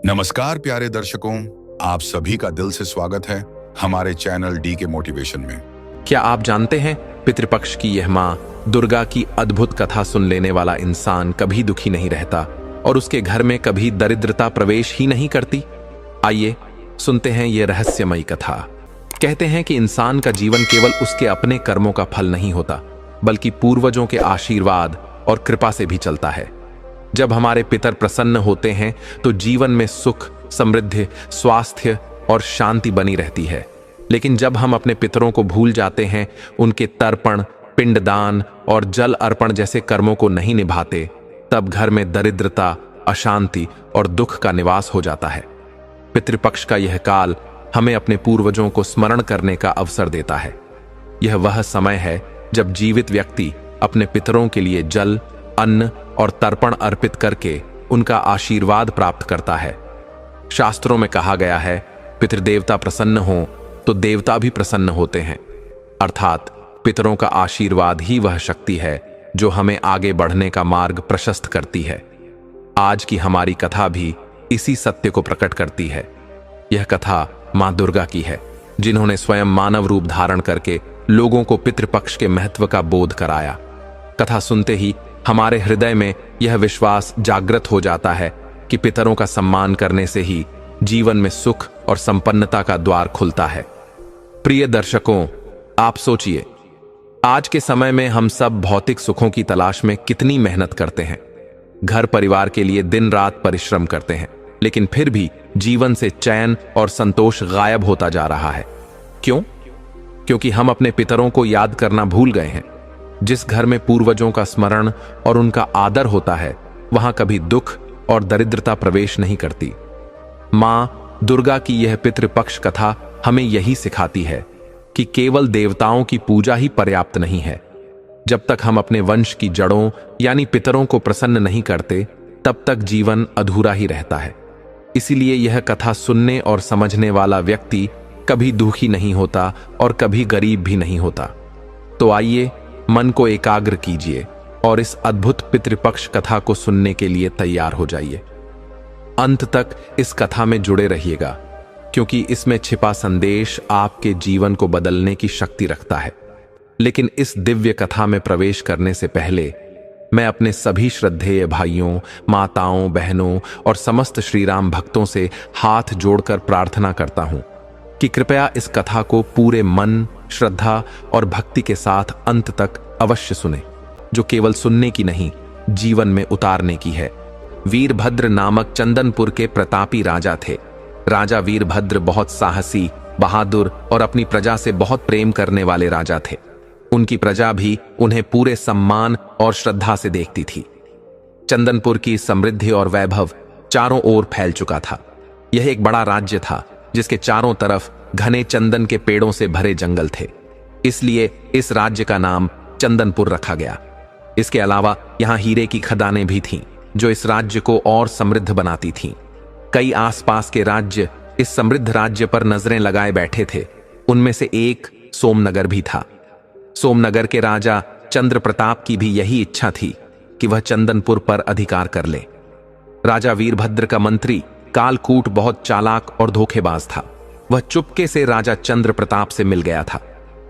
नमस्कार प्यारे दर्शकों, आप सभी का दिल से स्वागत है हमारे चैनल डी के मोटिवेशन में। क्या आप जानते हैं, पितृपक्ष की यह माँ दुर्गा की अद्भुत कथा सुन लेने वाला इंसान कभी दुखी नहीं रहता और उसके घर में कभी दरिद्रता प्रवेश ही नहीं करती। आइए सुनते हैं ये रहस्यमयी कथा। कहते हैं कि इंसान का जीवन केवल उसके अपने कर्मों का फल नहीं होता, बल्कि पूर्वजों के आशीर्वाद और कृपा से भी चलता है। जब हमारे पितर प्रसन्न होते हैं तो जीवन में सुख, समृद्धि, स्वास्थ्य और शांति बनी रहती है। लेकिन जब हम अपने पितरों को भूल जाते हैं, उनके तर्पण, पिंडदान और जल अर्पण जैसे कर्मों को नहीं निभाते, तब घर में दरिद्रता, अशांति और दुख का निवास हो जाता है। पितृपक्ष का यह काल हमें अपने पूर्वजों को स्मरण करने का अवसर देता है। यह वह समय है जब जीवित व्यक्ति अपने पितरों के लिए जल, अन्न और तर्पण अर्पित करके उनका आशीर्वाद प्राप्त करता है। शास्त्रों में कहा गया है, पितृदेवता प्रसन्न हो तो देवता भी प्रसन्न होते हैं। अर्थात पितरों का आशीर्वाद ही वह शक्ति है जो हमें आगे बढ़ने का मार्ग प्रशस्त करती है। आज की हमारी कथा भी इसी सत्य को प्रकट करती है। यह कथा मां दुर्गा की है, जिन्होंने स्वयं मानव रूप धारण करके लोगों को पितृपक्ष के महत्व का बोध कराया। कथा सुनते ही हमारे हृदय में यह विश्वास जागृत हो जाता है कि पितरों का सम्मान करने से ही जीवन में सुख और संपन्नता का द्वार खुलता है। प्रिय दर्शकों, आप सोचिए, आज के समय में हम सब भौतिक सुखों की तलाश में कितनी मेहनत करते हैं। घर परिवार के लिए दिन रात परिश्रम करते हैं, लेकिन फिर भी जीवन से चैन और संतोष गायब होता जा रहा है। क्यों? क्योंकि हम अपने पितरों को याद करना भूल गए हैं। जिस घर में पूर्वजों का स्मरण और उनका आदर होता है, वहां कभी दुख और दरिद्रता प्रवेश नहीं करती। मां दुर्गा की यह पितृपक्ष कथा हमें यही सिखाती है कि केवल देवताओं की पूजा ही पर्याप्त नहीं है। जब तक हम अपने वंश की जड़ों यानी पितरों को प्रसन्न नहीं करते, तब तक जीवन अधूरा ही रहता है। इसीलिए यह कथा सुनने और समझने वाला व्यक्ति कभी दुखी नहीं होता और कभी गरीब भी नहीं होता। तो आइए मन को एकाग्र कीजिए और इस अद्भुत पितृपक्ष कथा को सुनने के लिए तैयार हो जाइए। अंत तक इस कथा में जुड़े रहिएगा, क्योंकि इसमें छिपा संदेश आपके जीवन को बदलने की शक्ति रखता है। लेकिन इस दिव्य कथा में प्रवेश करने से पहले मैं अपने सभी श्रद्धेय भाइयों, माताओं, बहनों और समस्त श्रीराम भक्तों से हाथ जोड़कर प्रार्थना करता हूं कि कृपया इस कथा को पूरे मन, श्रद्धा और भक्ति के साथ अंत तक अवश्य सुने, जो केवल सुनने की नहीं, जीवन में उतारने की है। वीरभद्र नामक चंदनपुर के प्रतापी राजा थे। राजा वीरभद्र बहुत साहसी, बहादुर और अपनी प्रजा से बहुत प्रेम करने वाले राजा थे। उनकी प्रजा भी उन्हें पूरे सम्मान और श्रद्धा से देखती थी। चंदनपुर की समृद्धि और वैभव चारों ओर फैल चुका था। यह एक बड़ा राज्य था जिसके चारों तरफ घने चंदन के पेड़ों से भरे जंगल थे। इसलिए इस राज्य का नाम चंदनपुर रखा गया। इसके अलावा यहाँ हीरे की खदानें भी थीं, जो इस राज्य को और समृद्ध बनाती थीं। कई आसपास के राज्य इस समृद्ध राज्य पर नजरें लगाए बैठे थे। उनमें से एक सोमनगर भी था। सोमनगर के राजा चंद्र प्रताप की भी यही इच्छा थी कि वह चंदनपुर पर अधिकार कर ले। राजा वीरभद्र का मंत्री कालकूट बहुत चालाक और धोखेबाज था। वह चुपके से राजा चंद्र प्रताप से मिल गया था।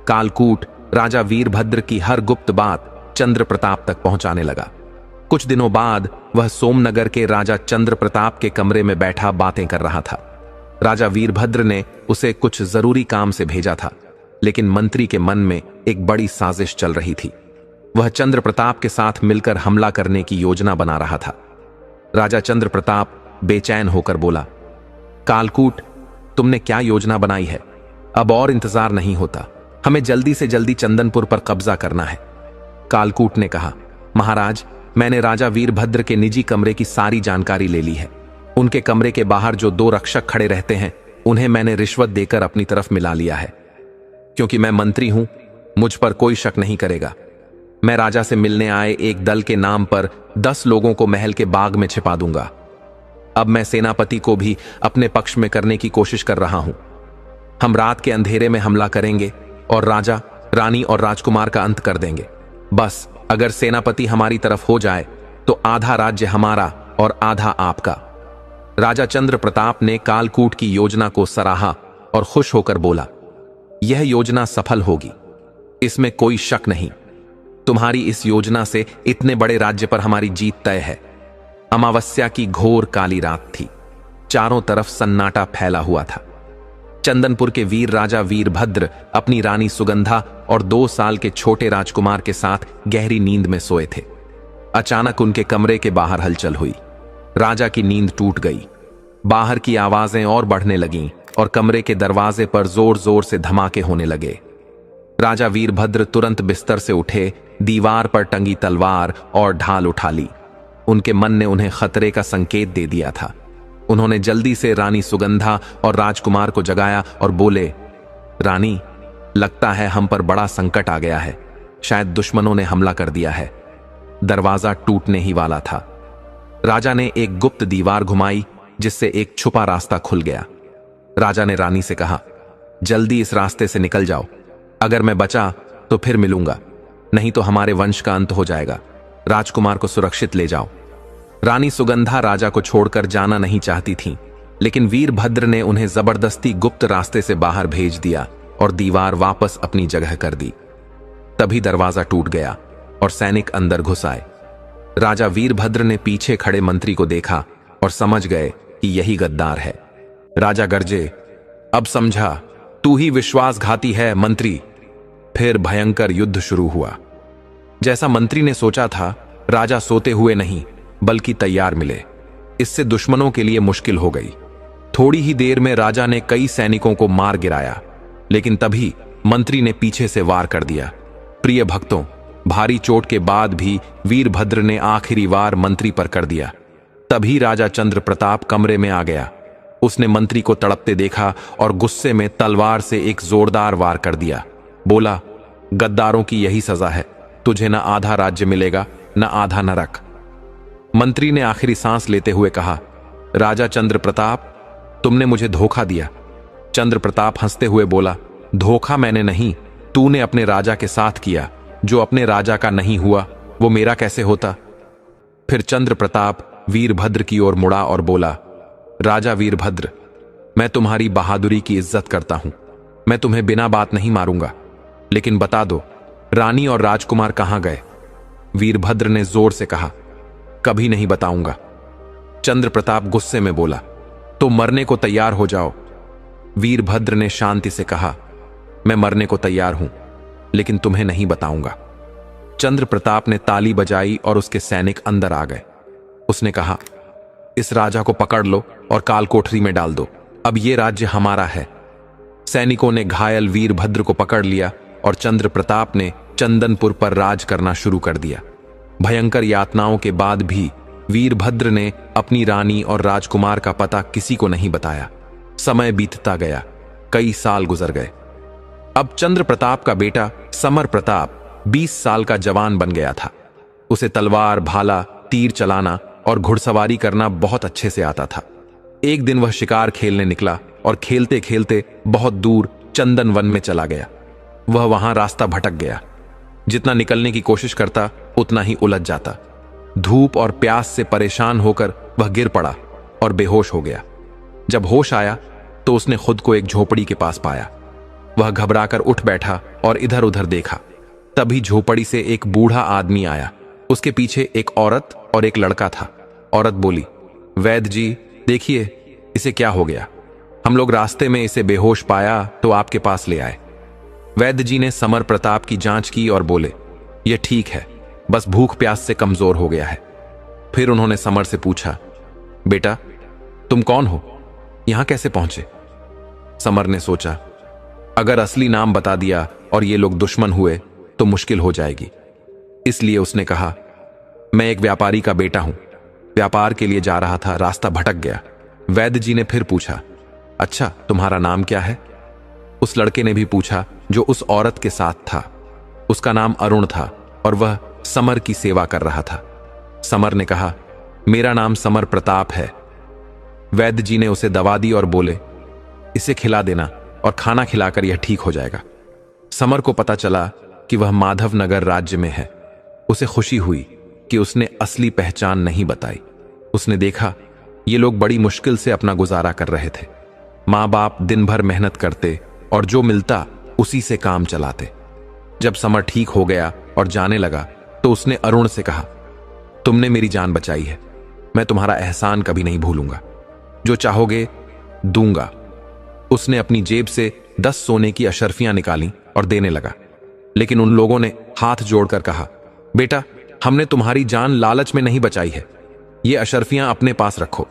कालकूट राजा वीरभद्र की हर गुप्त बात चंद्र प्रताप तक पहुंचाने लगा। कुछ दिनों बाद वह सोमनगर के राजा चंद्र प्रताप के कमरे में बैठा बातें कर रहा था। राजा वीरभद्र ने उसे कुछ जरूरी काम से भेजा था, लेकिन मंत्री के मन में एक बड़ी साजिश चल रही थी। वह चंद्र प्रताप के साथ मिलकर हमला करने की योजना बना रहा था। राजा चंद्र प्रताप बेचैन होकर बोला, कालकूट, तुमने क्या योजना बनाई है? अब और इंतजार नहीं होता, हमें जल्दी से जल्दी चंदनपुर पर कब्जा करना है। कालकूट ने कहा, महाराज, मैंने राजा वीरभद्र के निजी कमरे की सारी जानकारी ले ली है। उनके कमरे के बाहर जो 2 रक्षक खड़े रहते हैं, उन्हें मैंने रिश्वत देकर अपनी तरफ मिला लिया है। क्योंकि मैं मंत्री हूं, मुझ पर कोई शक नहीं करेगा। मैं राजा से मिलने आए एक दल के नाम पर 10 लोगों को महल के बाग में छिपा दूंगा। अब मैं सेनापति को भी अपने पक्ष में करने की कोशिश कर रहा हूं। हम रात के अंधेरे में हमला करेंगे और राजा, रानी और राजकुमार का अंत कर देंगे। बस अगर सेनापति हमारी तरफ हो जाए तो आधा राज्य हमारा और आधा आपका। राजा चंद्र प्रताप ने कालकूट की योजना को सराहा और खुश होकर बोला, यह योजना सफल होगी, इसमें कोई शक नहीं। तुम्हारी इस योजना से इतने बड़े राज्य पर हमारी जीत तय है। अमावस्या की घोर काली रात थी। चारों तरफ सन्नाटा फैला हुआ था। चंदनपुर के वीर राजा वीरभद्र अपनी रानी सुगंधा और 2 साल के छोटे राजकुमार के साथ गहरी नींद में सोए थे। अचानक उनके कमरे के बाहर हलचल हुई। राजा की नींद टूट गई। बाहर की आवाजें और बढ़ने लगीं और कमरे के दरवाजे पर जोर जोर से धमाके होने लगे। राजा वीरभद्र तुरंत बिस्तर से उठे, दीवार पर टंगी तलवार और ढाल उठा ली। उनके मन ने उन्हें खतरे का संकेत दे दिया था। उन्होंने जल्दी से रानी सुगंधा और राजकुमार को जगाया और बोले, रानी, लगता है हम पर बड़ा संकट आ गया है। शायद दुश्मनों ने हमला कर दिया है। दरवाजा टूटने ही वाला था। राजा ने एक गुप्त दीवार घुमाई, जिससे एक छुपा रास्ता खुल गया। राजा ने रानी से कहा, जल्दी इस रास्ते से निकल जाओ। अगर मैं बचा तो फिर मिलूंगा, नहीं तो हमारे वंश का अंत हो जाएगा। राजकुमार को सुरक्षित ले जाओ। रानी सुगंधा राजा को छोड़कर जाना नहीं चाहती थीं, लेकिन वीरभद्र ने उन्हें जबरदस्ती गुप्त रास्ते से बाहर भेज दिया और दीवार वापस अपनी जगह कर दी। तभी दरवाजा टूट गया और सैनिक अंदर घुस आए। राजा वीरभद्र ने पीछे खड़े मंत्री को देखा और समझ गए कि यही गद्दार है। राजा गरजे, अब समझा, तू ही विश्वासघाती है मंत्री। फिर भयंकर युद्ध शुरू हुआ। जैसा मंत्री ने सोचा था, राजा सोते हुए नहीं बल्कि तैयार मिले। इससे दुश्मनों के लिए मुश्किल हो गई। थोड़ी ही देर में राजा ने कई सैनिकों को मार गिराया, लेकिन तभी मंत्री ने पीछे से वार कर दिया। प्रिय भक्तों, भारी चोट के बाद भी वीरभद्र ने आखिरी वार मंत्री पर कर दिया। तभी राजा चंद्र प्रताप कमरे में आ गया। उसने मंत्री को तड़पते देखा और गुस्से में तलवार से एक जोरदार वार कर दिया। बोला, गद्दारों की यही सजा है। तुझे न आधा राज्य मिलेगा, न आधा नरक। मंत्री ने आखिरी सांस लेते हुए कहा, राजा चंद्र प्रताप, तुमने मुझे धोखा दिया। चंद्र प्रताप हंसते हुए बोला, धोखा मैंने नहीं, तूने अपने राजा के साथ किया। जो अपने राजा का नहीं हुआ वो मेरा कैसे होता। फिर चंद्र प्रताप वीरभद्र की ओर मुड़ा और बोला, राजा वीरभद्र, मैं तुम्हारी बहादुरी की इज्जत करता हूं। मैं तुम्हें बिना बात नहीं मारूंगा, लेकिन बता दो, रानी और राजकुमार कहां गए। वीरभद्र ने जोर से कहा, कभी नहीं बताऊंगा। चंद्र प्रताप गुस्से में बोला, तो मरने को तैयार हो जाओ। वीरभद्र ने शांति से कहा, मैं मरने को तैयार हूं, लेकिन तुम्हें नहीं बताऊंगा। चंद्र प्रताप ने ताली बजाई और उसके सैनिक अंदर आ गए। उसने कहा, इस राजा को पकड़ लो और काल कोठरी में डाल दो। अब यह राज्य हमारा है। सैनिकों ने घायल वीरभद्र को पकड़ लिया और चंद्र प्रताप ने चंदनपुर पर राज करना शुरू कर दिया। भयंकर यातनाओं के बाद भी वीरभद्र ने अपनी रानी और राजकुमार का पता किसी को नहीं बताया। समय बीतता गया, कई साल गुजर गए। अब चंद्र प्रताप का बेटा समर प्रताप 20 साल का जवान बन गया था। उसे तलवार, भाला, तीर चलाना और घुड़सवारी करना बहुत अच्छे से आता था। एक दिन वह शिकार खेलने निकला और खेलते खेलते बहुत दूर चंदन वन में चला गया। वह वहां रास्ता भटक गया। जितना निकलने की कोशिश करता उतना ही उलझ जाता। धूप और प्यास से परेशान होकर वह गिर पड़ा और बेहोश हो गया। जब होश आया तो उसने खुद को एक झोपड़ी के पास पाया। वह घबराकर उठ बैठा और इधर उधर देखा। तभी झोपड़ी से एक बूढ़ा आदमी आया। उसके पीछे एक औरत और एक लड़का था। औरत बोली, वैद्य जी, देखिए इसे क्या हो गया। हम लोग रास्ते में इसे बेहोश पाया तो आपके पास ले आए। वैद्य जी ने समर प्रताप की जांच की और बोले, यह ठीक है, बस भूख प्यास से कमजोर हो गया है। फिर उन्होंने समर से पूछा, बेटा तुम कौन हो, यहां कैसे पहुंचे। समर ने सोचा, अगर असली नाम बता दिया और ये लोग दुश्मन हुए तो मुश्किल हो जाएगी। इसलिए उसने कहा, मैं एक व्यापारी का बेटा हूं, व्यापार के लिए जा रहा था, रास्ता भटक गया। वैद्य जी ने फिर पूछा, अच्छा तुम्हारा नाम क्या है। उस लड़के ने भी पूछा जो उस औरत के साथ था। उसका नाम अरुण था और वह समर की सेवा कर रहा था। समर ने कहा, मेरा नाम समर प्रताप है। वैद्य जी ने उसे दवा दी और बोले, इसे खिला देना और खाना खिलाकर यह ठीक हो जाएगा। समर को पता चला कि वह माधवनगर राज्य में है। उसे खुशी हुई कि उसने असली पहचान नहीं बताई। उसने देखा ये लोग बड़ी मुश्किल से अपना गुजारा कर रहे थे। माँ बाप दिन भर मेहनत करते और जो मिलता उसी से काम चलाते। जब समर ठीक हो गया और जाने लगा तो उसने अरुण से कहा, तुमने मेरी जान बचाई है, मैं तुम्हारा एहसान कभी नहीं भूलूंगा, जो चाहोगे दूंगा। उसने अपनी जेब से 10 सोने की अशर्फियां निकाली और देने लगा, लेकिन उन लोगों ने हाथ जोड़कर कहा, बेटा, हमने तुम्हारी जान लालच में नहीं बचाई है, ये अशर्फियां अपने पास रखो,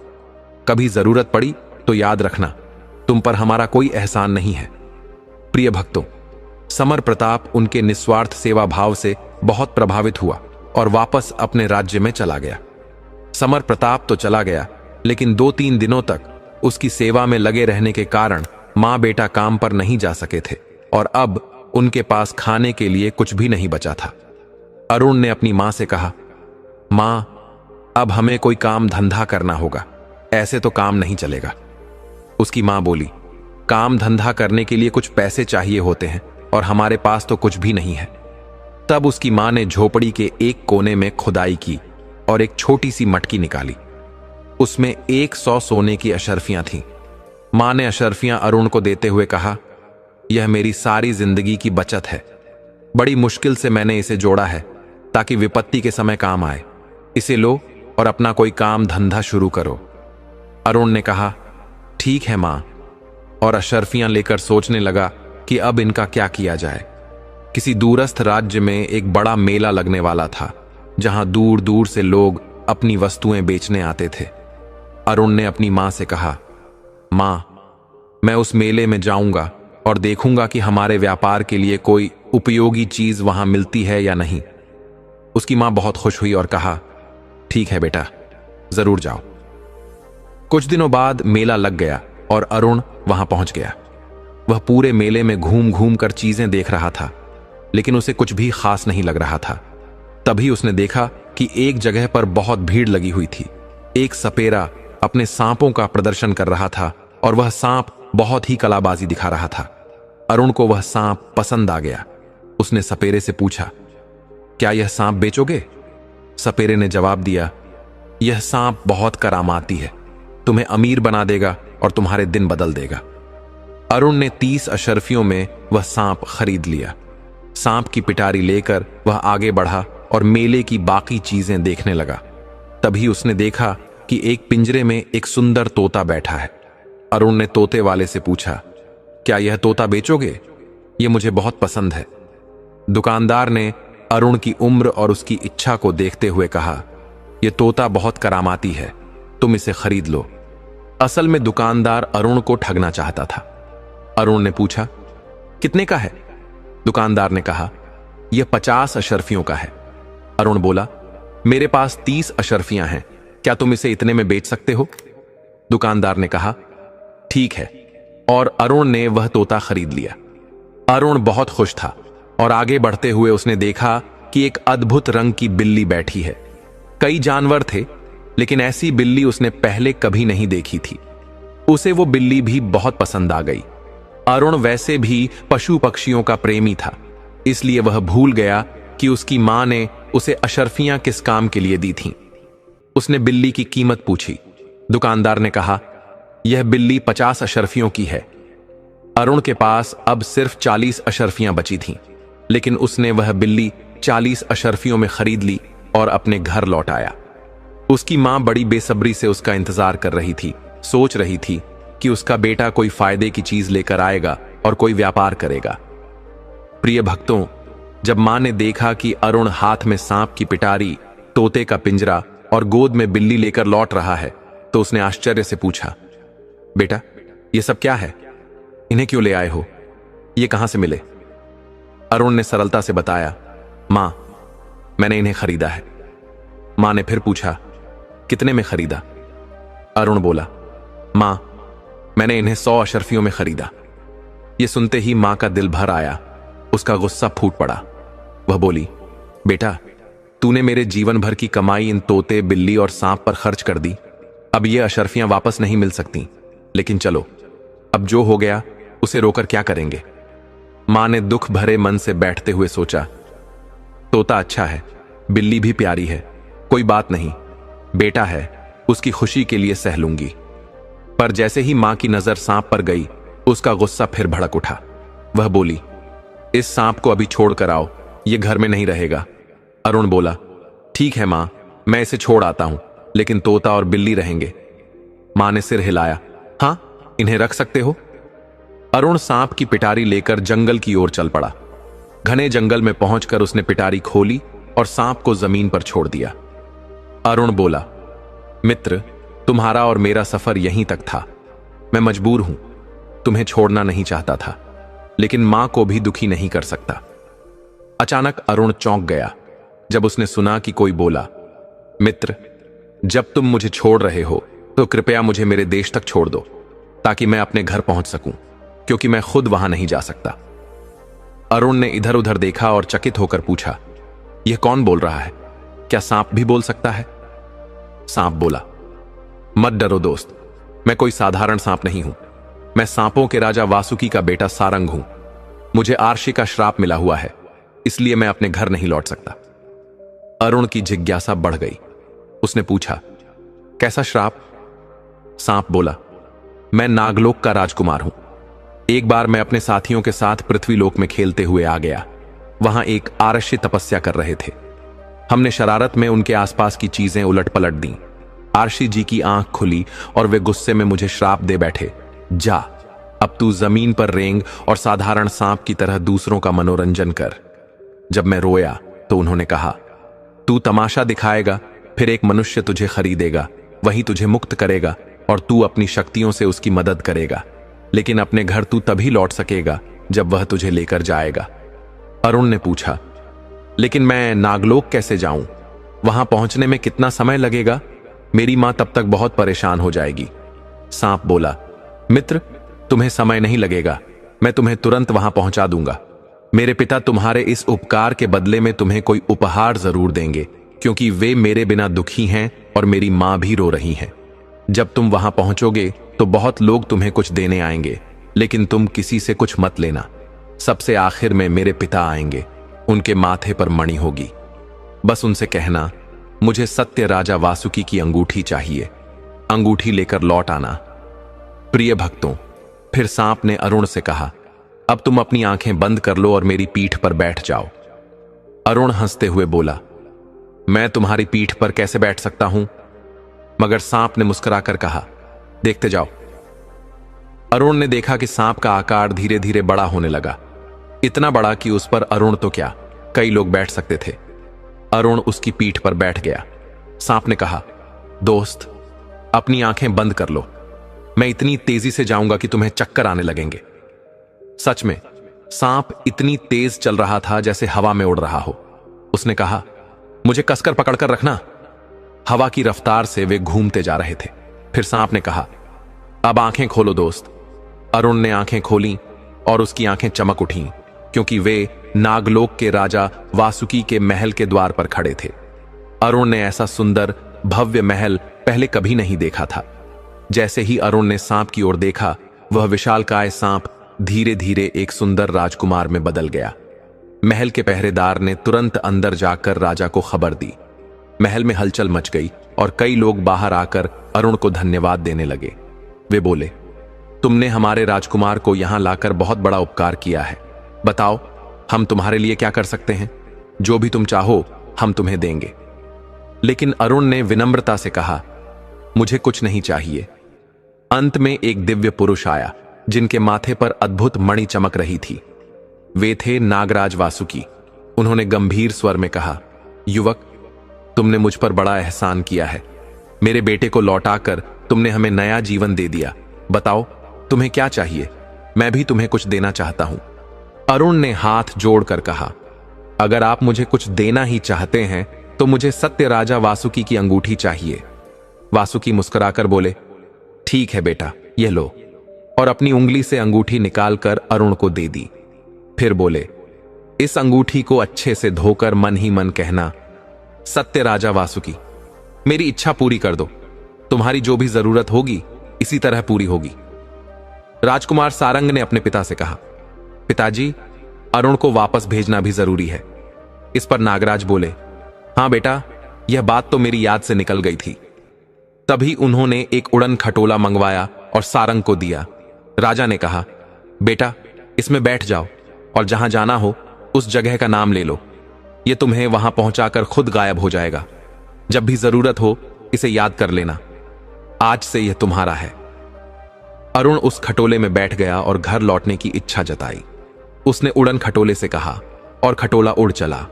कभी जरूरत पड़ी तो याद रखना, तुम पर हमारा कोई एहसान नहीं है। प्रिय भक्तों, समर प्रताप उनके निस्वार्थ सेवा भाव से बहुत प्रभावित हुआ और वापस अपने राज्य में चला गया। समर प्रताप तो चला गया, लेकिन 2-3 दिनों तक उसकी सेवा में लगे रहने के कारण मां बेटा काम पर नहीं जा सके थे और अब उनके पास खाने के लिए कुछ भी नहीं बचा था। अरुण ने अपनी मां से कहा, मां, अब हमें कोई काम धंधा करना होगा, ऐसे तो काम नहीं चलेगा। उसकी मां बोली, काम धंधा करने के लिए कुछ पैसे चाहिए होते हैं और हमारे पास तो कुछ भी नहीं है। तब उसकी मां ने झोपड़ी के एक कोने में खुदाई की और एक छोटी सी मटकी निकाली। उसमें 100 सोने की अशर्फियां थीं। मां ने अशर्फियां अरुण को देते हुए कहा, यह मेरी सारी जिंदगी की बचत है, बड़ी मुश्किल से मैंने इसे जोड़ा है ताकि विपत्ति के समय काम आए, इसे लो और अपना कोई काम धंधा शुरू करो। अरुण ने कहा, ठीक है मां, और अशर्फियां लेकर सोचने लगा कि अब इनका क्या किया जाए। किसी दूरस्थ राज्य में एक बड़ा मेला लगने वाला था, जहां दूर दूर से लोग अपनी वस्तुएं बेचने आते थे। अरुण ने अपनी मां से कहा, मां, मैं उस मेले में जाऊंगा और देखूंगा कि हमारे व्यापार के लिए कोई उपयोगी चीज वहां मिलती है या नहीं। उसकी मां बहुत खुश हुई और कहा, ठीक है बेटा, जरूर जाओ। कुछ दिनों बाद मेला लग गया और अरुण वहां पहुंच गया। वह पूरे मेले में घूम घूम कर चीजें देख रहा था, लेकिन उसे कुछ भी खास नहीं लग रहा था। तभी उसने देखा कि एक जगह पर बहुत भीड़ लगी हुई थी। एक सपेरा अपने सांपों का प्रदर्शन कर रहा था और वह सांप बहुत ही कलाबाजी दिखा रहा था। अरुण को वह सांप पसंद आ गया। उसने सपेरे से पूछा, क्या यह सांप बेचोगे? सपेरे ने जवाब दिया, यह सांप बहुत करामाती है, तुम्हें अमीर बना देगा और तुम्हारे दिन बदल देगा। अरुण ने 30 अशर्फियों में वह सांप खरीद लिया। सांप की पिटारी लेकर वह आगे बढ़ा और मेले की बाकी चीजें देखने लगा। तभी उसने देखा कि एक पिंजरे में एक सुंदर तोता बैठा है। अरुण ने तोते वाले से पूछा, क्या यह तोता बेचोगे? यह मुझे बहुत पसंद है। दुकानदार ने अरुण की उम्र और उसकी इच्छा को देखते हुए कहा, यह तोता बहुत करामाती है, तुम इसे खरीद लो। असल में दुकानदार अरुण को ठगना चाहता था। अरुण ने पूछा, कितने का है? दुकानदार ने कहा, यह 50 अशर्फियों का है। अरुण बोला, मेरे पास 30 अशर्फियां हैं, क्या तुम इसे इतने में बेच सकते हो? दुकानदार ने कहा, ठीक है, और अरुण ने वह तोता खरीद लिया। अरुण बहुत खुश था और आगे बढ़ते हुए उसने देखा कि एक अद्भुत रंग की बिल्ली बैठी है। कई जानवर थे, लेकिन ऐसी बिल्ली उसने पहले कभी नहीं देखी थी। उसे वो बिल्ली भी बहुत पसंद आ गई। अरुण वैसे भी पशु पक्षियों का प्रेमी था, इसलिए वह भूल गया कि उसकी मां ने उसे अशर्फियां किस काम के लिए दी थीं। उसने बिल्ली की कीमत पूछी। दुकानदार ने कहा, यह बिल्ली 50 अशर्फियों की है। अरुण के पास अब सिर्फ 40 अशर्फियां बची थीं, लेकिन उसने वह बिल्ली 40 अशर्फियों में खरीद ली और अपने घर लौट आया। उसकी मां बड़ी बेसब्री से उसका इंतजार कर रही थी, सोच रही थी कि उसका बेटा कोई फायदे की चीज लेकर आएगा और कोई व्यापार करेगा। प्रिय भक्तों, जब मां ने देखा कि अरुण हाथ में सांप की पिटारी, तोते का पिंजरा और गोद में बिल्ली लेकर लौट रहा है, तो उसने आश्चर्य से पूछा, बेटा, ये सब क्या है? इन्हें क्यों ले आए हो? ये कहां से मिले? अरुण ने सरलता से बताया, मां, मैंने इन्हें खरीदा है। मां ने फिर पूछा, कितने में खरीदा? अरुण बोला, मां, मैंने इन्हें 100 अशर्फियों में खरीदा। यह सुनते ही मां का दिल भर आया, उसका गुस्सा फूट पड़ा। वह बोली, बेटा, तूने मेरे जीवन भर की कमाई इन तोते, बिल्ली और सांप पर खर्च कर दी। अब ये अशर्फियां वापस नहीं मिल सकती, लेकिन चलो, अब जो हो गया उसे रोकर क्या करेंगे? मां ने दुख भरे मन से बैठते हुए सोचा, तोता अच्छा है, बिल्ली भी प्यारी है, कोई बात नहीं, बेटा है, उसकी खुशी के लिए सह लूंगी। पर जैसे ही मां की नजर सांप पर गई, उसका गुस्सा फिर भड़क उठा। वह बोली, इस सांप को अभी छोड़ कर आओ, यह घर में नहीं रहेगा। अरुण बोला, ठीक है मां, मैं इसे छोड़ आता हूं, लेकिन तोता और बिल्ली रहेंगे। मां ने सिर हिलाया, हां, इन्हें रख सकते हो। अरुण सांप की पिटारी लेकर जंगल की ओर चल पड़ा। घने जंगल में पहुंचकर उसने पिटारी खोली और सांप को जमीन पर छोड़ दिया। अरुण बोला, मित्र, तुम्हारा और मेरा सफर यहीं तक था। मैं मजबूर हूं, तुम्हें छोड़ना नहीं चाहता था, लेकिन मां को भी दुखी नहीं कर सकता। अचानक अरुण चौंक गया जब उसने सुना कि कोई बोला, मित्र, जब तुम मुझे छोड़ रहे हो तो कृपया मुझे मेरे देश तक छोड़ दो, ताकि मैं अपने घर पहुंच सकूं, क्योंकि मैं खुद वहां नहीं जा सकता। अरुण ने इधर उधर देखा और चकित होकर पूछा, यह कौन बोल रहा है? क्या सांप भी बोल सकता है? सांप बोला, मत डरो दोस्त, मैं कोई साधारण सांप नहीं हूं। मैं सांपों के राजा वासुकी का बेटा सारंग हूं। मुझे आर्षि का श्राप मिला हुआ है, इसलिए मैं अपने घर नहीं लौट सकता। अरुण की जिज्ञासा बढ़ गई। उसने पूछा, कैसा श्राप? सांप बोला, मैं नागलोक का राजकुमार हूं। एक बार मैं अपने साथियों के साथ पृथ्वीलोक में खेलते हुए आ गया। वहां एक आर्षि तपस्या कर रहे थे। हमने शरारत में उनके आसपास की चीजें उलट पलट दी। आर्षि जी की आंख खुली और वे गुस्से में मुझे श्राप दे बैठे, जा, अब तू जमीन पर रेंग और साधारण सांप की तरह दूसरों का मनोरंजन कर। जब मैं रोया तो उन्होंने कहा, तू तमाशा दिखाएगा, फिर एक मनुष्य तुझे खरीदेगा, वही तुझे मुक्त करेगा और तू अपनी शक्तियों से उसकी मदद करेगा, लेकिन अपने घर तू तभी लौट सकेगा जब वह तुझे लेकर जाएगा। अरुण ने पूछा, लेकिन मैं नागलोक कैसे जाऊं? वहां पहुंचने में कितना समय लगेगा? मेरी मां तब तक बहुत परेशान हो जाएगी। सांप बोला, मित्र, तुम्हें समय नहीं लगेगा, मैं तुम्हें तुरंत वहां पहुंचा दूंगा। मेरे पिता तुम्हारे इस उपकार के बदले में तुम्हें कोई उपहार जरूर देंगे, क्योंकि वे मेरे बिना दुखी हैं और मेरी मां भी रो रही हैं। जब तुम वहां पहुंचोगे तो बहुत लोग तुम्हें कुछ देने आएंगे, लेकिन तुम किसी से कुछ मत लेना। सबसे आखिर में मेरे पिता आएंगे, उनके माथे पर मणि होगी। बस उनसे कहना, मुझे सत्य राजा वासुकी की अंगूठी चाहिए। अंगूठी लेकर लौट आना। प्रिय भक्तों, फिर सांप ने अरुण से कहा, अब तुम अपनी आंखें बंद कर लो और मेरी पीठ पर बैठ जाओ। अरुण हंसते हुए बोला, मैं तुम्हारी पीठ पर कैसे बैठ सकता हूं? मगर सांप ने मुस्कुराकर कहा, देखते जाओ। अरुण ने देखा कि सांप का आकार धीरे धीरे बड़ा होने लगा, इतना बड़ा कि उस पर अरुण तो क्या, कई लोग बैठ सकते थे। अरुण उसकी पीठ पर बैठ गया। सांप ने कहा, दोस्त, अपनी आंखें बंद कर लो, मैं इतनी तेजी से जाऊंगा कि तुम्हें चक्कर आने लगेंगे। सच में सांप इतनी तेज चल रहा था जैसे हवा में उड़ रहा हो। उसने कहा, मुझे कसकर पकड़कर रखना। हवा की रफ्तार से वे घूमते जा रहे थे। फिर सांप ने कहा, अब आंखें खोलो दोस्त। अरुण ने आंखें खोली और उसकी आंखें चमक उठीं, क्योंकि वे नागलोक के राजा वासुकी के महल के द्वार पर खड़े थे। अरुण ने ऐसा सुंदर भव्य महल पहले कभी नहीं देखा था। जैसे ही अरुण ने सांप की ओर देखा, वह विशालकाय सांप धीरे धीरे एक सुंदर राजकुमार में बदल गया। महल के पहरेदार ने तुरंत अंदर जाकर राजा को खबर दी। महल में हलचल मच गई और कई लोग बाहर आकर अरुण को धन्यवाद देने लगे। वे बोले, तुमने हमारे राजकुमार को यहां लाकर बहुत बड़ा उपकार किया है। बताओ, हम तुम्हारे लिए क्या कर सकते हैं? जो भी तुम चाहो हम तुम्हें देंगे। लेकिन अरुण ने विनम्रता से कहा, मुझे कुछ नहीं चाहिए। अंत में एक दिव्य पुरुष आया, जिनके माथे पर अद्भुत मणि चमक रही थी। वे थे नागराज वासुकी। उन्होंने गंभीर स्वर में कहा, युवक, तुमने मुझ पर बड़ा एहसान किया है। मेरे बेटे को लौटाकर तुमने हमें नया जीवन दे दिया। बताओ, तुम्हें क्या चाहिए? मैं भी तुम्हें कुछ देना चाहता हूं। अरुण ने हाथ जोड़कर कहा, अगर आप मुझे कुछ देना ही चाहते हैं तो मुझे सत्य राजा वासुकी की अंगूठी चाहिए। वासुकी मुस्कुराकर बोले, ठीक है बेटा, यह लो, और अपनी उंगली से अंगूठी निकालकर अरुण को दे दी। फिर बोले, इस अंगूठी को अच्छे से धोकर मन ही मन कहना, सत्य राजा वासुकी, मेरी इच्छा पूरी कर दो। तुम्हारी जो भी जरूरत होगी इसी तरह पूरी होगी। राजकुमार सारंग ने अपने पिता से कहा, पिताजी, अरुण को वापस भेजना भी जरूरी है। इस पर नागराज बोले, हां बेटा, यह बात तो मेरी याद से निकल गई थी। तभी उन्होंने एक उड़न खटोला मंगवाया और सारंग को दिया। राजा ने कहा, बेटा इसमें बैठ जाओ और जहां जाना हो उस जगह का नाम ले लो। यह तुम्हें वहां पहुंचाकर खुद गायब हो जाएगा। जब भी जरूरत हो इसे याद कर लेना। आज से यह तुम्हारा है। अरुण उस खटोले में बैठ गया और घर लौटने की इच्छा जताई। उसने उड़न खटोले से कहा और खटोला उड़ चला।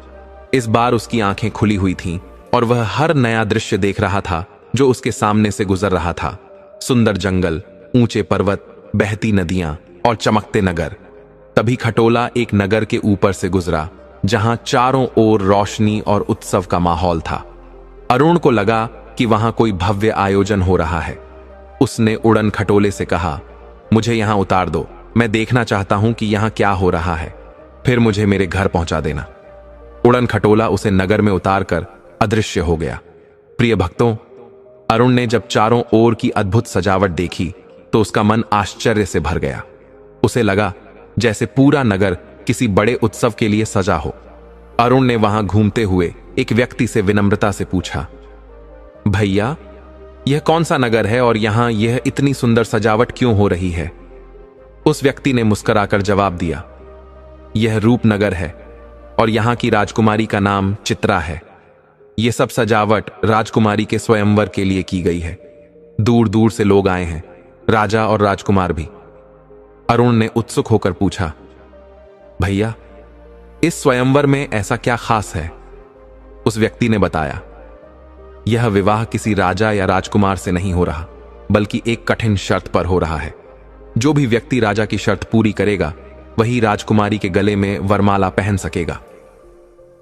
इस बार उसकी आंखें खुली हुई थीं और वह हर नया दृश्य देख रहा था जो उसके सामने से गुजर रहा था। सुंदर जंगल, ऊंचे पर्वत, बहती नदियां और चमकते नगर। तभी खटोला एक नगर के ऊपर से गुजरा जहां चारों ओर रोशनी और उत्सव का माहौल था। अरुण को लगा कि वहां कोई भव्य आयोजन हो रहा है। उसने उड़न खटोले से कहा, मुझे यहां उतार दो, मैं देखना चाहता हूं कि यहां क्या हो रहा है, फिर मुझे मेरे घर पहुंचा देना। उड़न खटोला उसे नगर में उतारकर अदृश्य हो गया। प्रिय भक्तों, अरुण ने जब चारों ओर की अद्भुत सजावट देखी तो उसका मन आश्चर्य से भर गया। उसे लगा जैसे पूरा नगर किसी बड़े उत्सव के लिए सजा हो। अरुण ने वहां घूमते हुए एक व्यक्ति से विनम्रता से पूछा, भैया यह कौन सा नगर है और यहां यह इतनी सुंदर सजावट क्यों हो रही है? उस व्यक्ति ने मुस्कुराकर जवाब दिया, यह रूपनगर है और यहां की राजकुमारी का नाम चित्रा है। यह सब सजावट राजकुमारी के स्वयंवर के लिए की गई है। दूर दूर से लोग आए हैं, राजा और राजकुमार भी। अरुण ने उत्सुक होकर पूछा, भैया इस स्वयंवर में ऐसा क्या खास है? उस व्यक्ति ने बताया, यह विवाह किसी राजा या राजकुमार से नहीं हो रहा, बल्कि एक कठिन शर्त पर हो रहा है। जो भी व्यक्ति राजा की शर्त पूरी करेगा वही राजकुमारी के गले में वरमाला पहन सकेगा।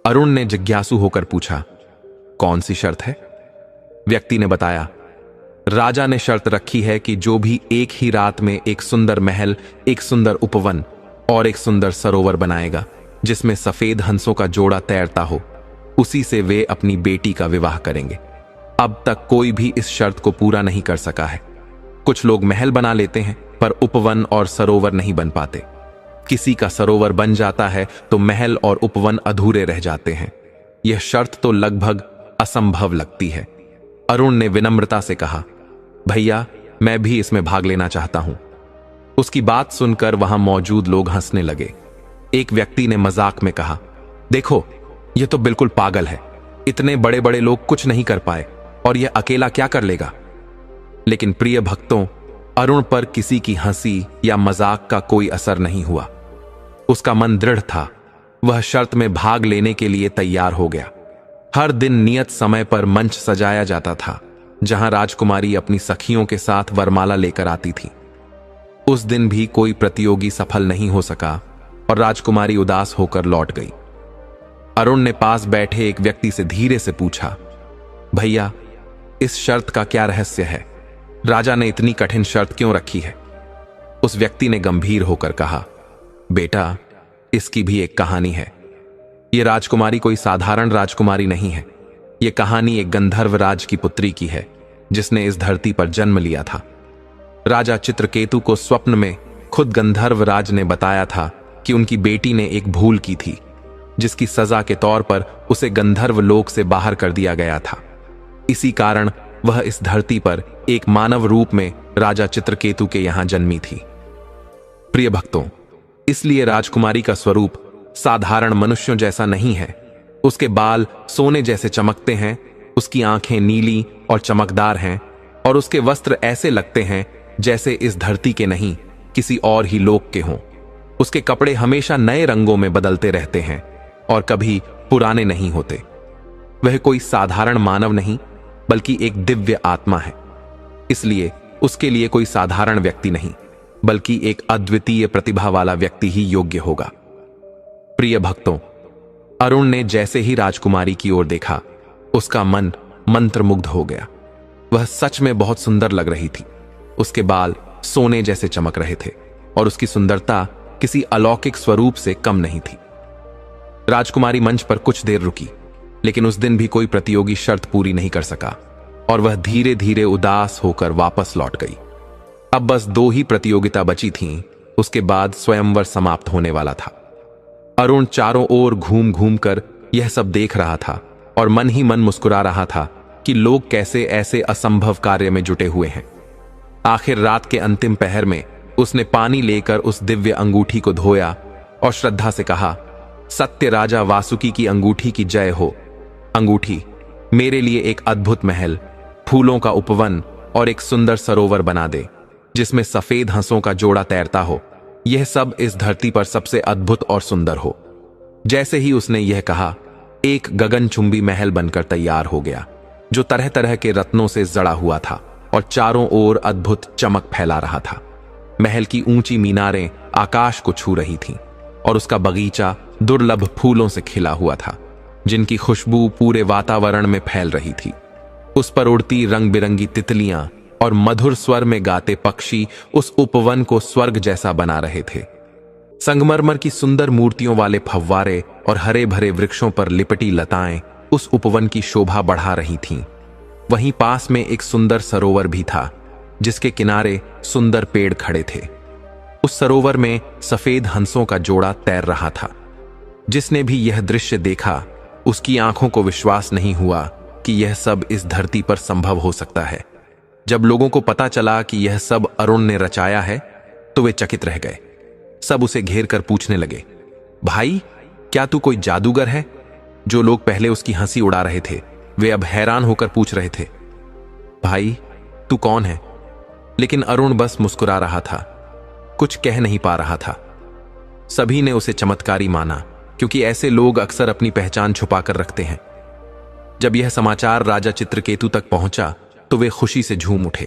अरुण ने जिज्ञासु होकर पूछा, कौन सी शर्त है? व्यक्ति ने बताया, राजा ने शर्त रखी है कि जो भी एक ही रात में एक सुंदर महल, एक सुंदर उपवन और एक सुंदर सरोवर बनाएगा जिसमें सफेद हंसों का जोड़ा तैरता हो, उसी से वे अपनी बेटी का विवाह करेंगे। अब तक कोई भी इस शर्त को पूरा नहीं कर सका है। कुछ लोग महल बना लेते हैं पर उपवन और सरोवर नहीं बन पाते। किसी का सरोवर बन जाता है तो महल और उपवन अधूरे रह जाते हैं। यह शर्त तो लगभग असंभव लगती है। अरुण ने विनम्रता से कहा, भैया मैं भी इसमें भाग लेना चाहता हूं। उसकी बात सुनकर वहां मौजूद लोग हंसने लगे। एक व्यक्ति ने मजाक में कहा, देखो यह तो बिल्कुल पागल है, इतने बड़े बड़े लोग कुछ नहीं कर पाए और यह अकेला क्या कर लेगा? लेकिन प्रिय भक्तों, अरुण पर किसी की हंसी या मजाक का कोई असर नहीं हुआ। उसका मन दृढ़ था। वह शर्त में भाग लेने के लिए तैयार हो गया। हर दिन नियत समय पर मंच सजाया जाता था जहां राजकुमारी अपनी सखियों के साथ वरमाला लेकर आती थी। उस दिन भी कोई प्रतियोगी सफल नहीं हो सका और राजकुमारी उदास होकर लौट गई। अरुण ने पास बैठे एक व्यक्ति से धीरे से पूछा, भैया इस शर्त का क्या रहस्य है? राजा ने इतनी कठिन शर्त क्यों रखी है? उस व्यक्ति ने गंभीर होकर कहा, बेटा इसकी भी एक कहानी है। यह राजकुमारी कोई साधारण राजकुमारी नहीं है। यह कहानी एक गंधर्व राज की पुत्री की है जिसने इस धरती पर जन्म लिया था। राजा चित्रकेतु को स्वप्न में खुद गंधर्व राज ने बताया था कि उनकी बेटी ने एक भूल की थी जिसकी सजा के तौर पर उसे गंधर्व लोक से बाहर कर दिया गया था। इसी कारण वह इस धरती पर एक मानव रूप में राजा चित्रकेतु के यहां जन्मी थी। प्रिय भक्तों, इसलिए राजकुमारी का स्वरूप साधारण मनुष्यों जैसा नहीं है। उसके बाल सोने जैसे चमकते हैं, उसकी आंखें नीली और चमकदार हैं और उसके वस्त्र ऐसे लगते हैं जैसे इस धरती के नहीं किसी और ही लोक के हों। उसके कपड़े हमेशा नए रंगों में बदलते रहते हैं और कभी पुराने नहीं होते। वह कोई साधारण मानव नहीं बल्कि एक दिव्य आत्मा है। इसलिए उसके लिए कोई साधारण व्यक्ति नहीं बल्कि एक अद्वितीय प्रतिभा वाला व्यक्ति ही योग्य होगा। प्रिय भक्तों, अरुण ने जैसे ही राजकुमारी की ओर देखा उसका मन मंत्रमुग्ध हो गया। वह सच में बहुत सुंदर लग रही थी। उसके बाल सोने जैसे चमक रहे थे और उसकी सुंदरता किसी अलौकिक स्वरूप से कम नहीं थी। राजकुमारी मंच पर कुछ देर रुकी, लेकिन उस दिन भी कोई प्रतियोगी शर्त पूरी नहीं कर सका और वह धीरे धीरे उदास होकर वापस लौट गई। अब बस 2 ही प्रतियोगिता बची थीं। उसके बाद स्वयंवर समाप्त होने वाला था। अरुण चारों ओर घूम घूम कर यह सब देख रहा था और मन ही मन मुस्कुरा रहा था कि लोग कैसे ऐसे असंभव कार्य में जुटे हुए हैं। आखिर रात के अंतिम पहर में उसने पानी लेकर उस दिव्य अंगूठी को धोया और श्रद्धा से कहा, सत्य राजा वासुकी की अंगूठी की जय हो। अंगूठी मेरे लिए एक अद्भुत महल, फूलों का उपवन और एक सुंदर सरोवर बना दे जिसमें सफेद हंसों का जोड़ा तैरता हो। यह सब इस धरती पर सबसे अद्भुत और सुंदर हो। जैसे ही उसने यह कहा, एक गगनचुंबी महल बनकर तैयार हो गया जो तरह तरह के रत्नों से जड़ा हुआ था और चारों ओर अद्भुत चमक फैला रहा था। महल की ऊंची मीनारें आकाश को छू रही थीं और उसका बगीचा दुर्लभ फूलों से खिला हुआ था जिनकी खुशबू पूरे वातावरण में फैल रही थी। उस पर उड़ती रंग बिरंगी तितलियां और मधुर स्वर में गाते पक्षी उस उपवन को स्वर्ग जैसा बना रहे थे। संगमरमर की सुंदर मूर्तियों वाले फव्वारे और हरे भरे वृक्षों पर लिपटी लताएं उस उपवन की शोभा बढ़ा रही थीं। वहीं पास में एक सुंदर सरोवर भी था जिसके किनारे सुंदर पेड़ खड़े थे। उस सरोवर में सफेद हंसों का जोड़ा तैर रहा था। जिसने भी यह दृश्य देखा उसकी आंखों को विश्वास नहीं हुआ कि यह सब इस धरती पर संभव हो सकता है। जब लोगों को पता चला कि यह सब अरुण ने रचाया है तो वे चकित रह गए। सब उसे घेर कर पूछने लगे, भाई क्या तू कोई जादूगर है? जो लोग पहले उसकी हंसी उड़ा रहे थे वे अब हैरान होकर पूछ रहे थे, भाई तू कौन है? लेकिन अरुण बस मुस्कुरा रहा था, कुछ कह नहीं पा रहा था। सभी ने उसे चमत्कारी माना क्योंकि ऐसे लोग अक्सर अपनी पहचान छुपाकर रखते हैं। जब यह समाचार राजा चित्रकेतु तक पहुंचा तो वे खुशी से झूम उठे।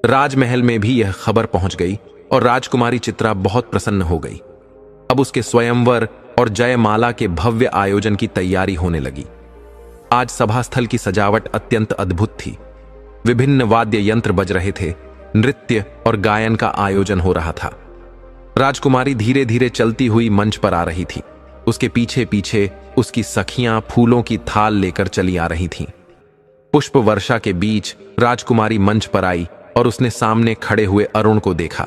राजमहल में भी यह खबर पहुंच गई और राजकुमारी चित्रा बहुत प्रसन्न हो गई। अब उसके स्वयंवर और जयमाला के भव्य आयोजन की तैयारी होने लगी। आज सभास्थल की सजावट अत्यंत अद्भुत थी। विभिन्न वाद्य यंत्र बज रहे थे, नृत्य और गायन का आयोजन हो रहा था। राजकुमारी धीरे धीरे चलती हुई मंच पर आ रही थी। उसके पीछे पीछे उसकी सखियां फूलों की थाल लेकर चली आ रही थीं। पुष्प वर्षा के बीच राजकुमारी मंच पर आई और उसने सामने खड़े हुए अरुण को देखा।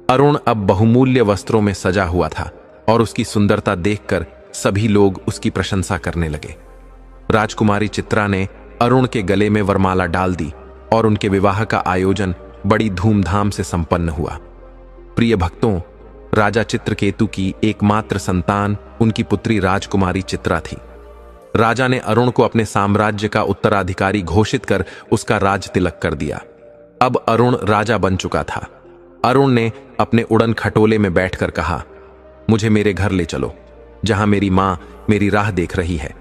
अरुण अब बहुमूल्य वस्त्रों में सजा हुआ था और उसकी सुंदरता देखकर सभी लोग उसकी प्रशंसा करने लगे। राजकुमारी चित्रा ने अरुण के गले में वरमाला डाल दी और उनके विवाह का आयोजन बड़ी धूमधाम से संपन्न हुआ। प्रिय भक्तों, राजा चित्रकेतु की एकमात्र संतान उनकी पुत्री राजकुमारी चित्रा थी। राजा ने अरुण को अपने साम्राज्य का उत्तराधिकारी घोषित कर उसका राज तिलक कर दिया। अब अरुण राजा बन चुका था। अरुण ने अपने उड़न खटोले में बैठकर कहा, मुझे मेरे घर ले चलो जहां मेरी मां मेरी राह देख रही है।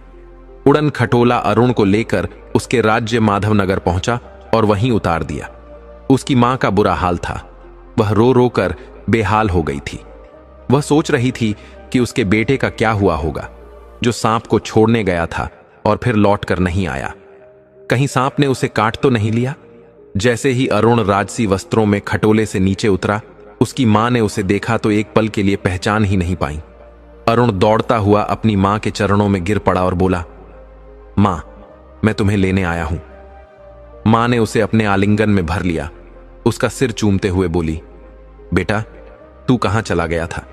उड़न खटोला अरुण को लेकर उसके राज्य माधवनगर पहुंचा और वहीं उतार दिया। उसकी मां का बुरा हाल था। वह रो रो कर बेहाल हो गई थी। वह सोच रही थी कि उसके बेटे का क्या हुआ होगा जो सांप को छोड़ने गया था और फिर लौटकर नहीं आया। कहीं सांप ने उसे काट तो नहीं लिया। जैसे ही अरुण राजसी वस्त्रों में खटोले से नीचे उतरा, उसकी मां ने उसे देखा तो एक पल के लिए पहचान ही नहीं पाई। अरुण दौड़ता हुआ अपनी मां के चरणों में गिर पड़ा और बोला, मां, मैं तुम्हें लेने आया हूं। मां ने उसे अपने आलिंगन में भर लिया। उसका सिर चूमते हुए बोली, बेटा तू कहां चला गया था?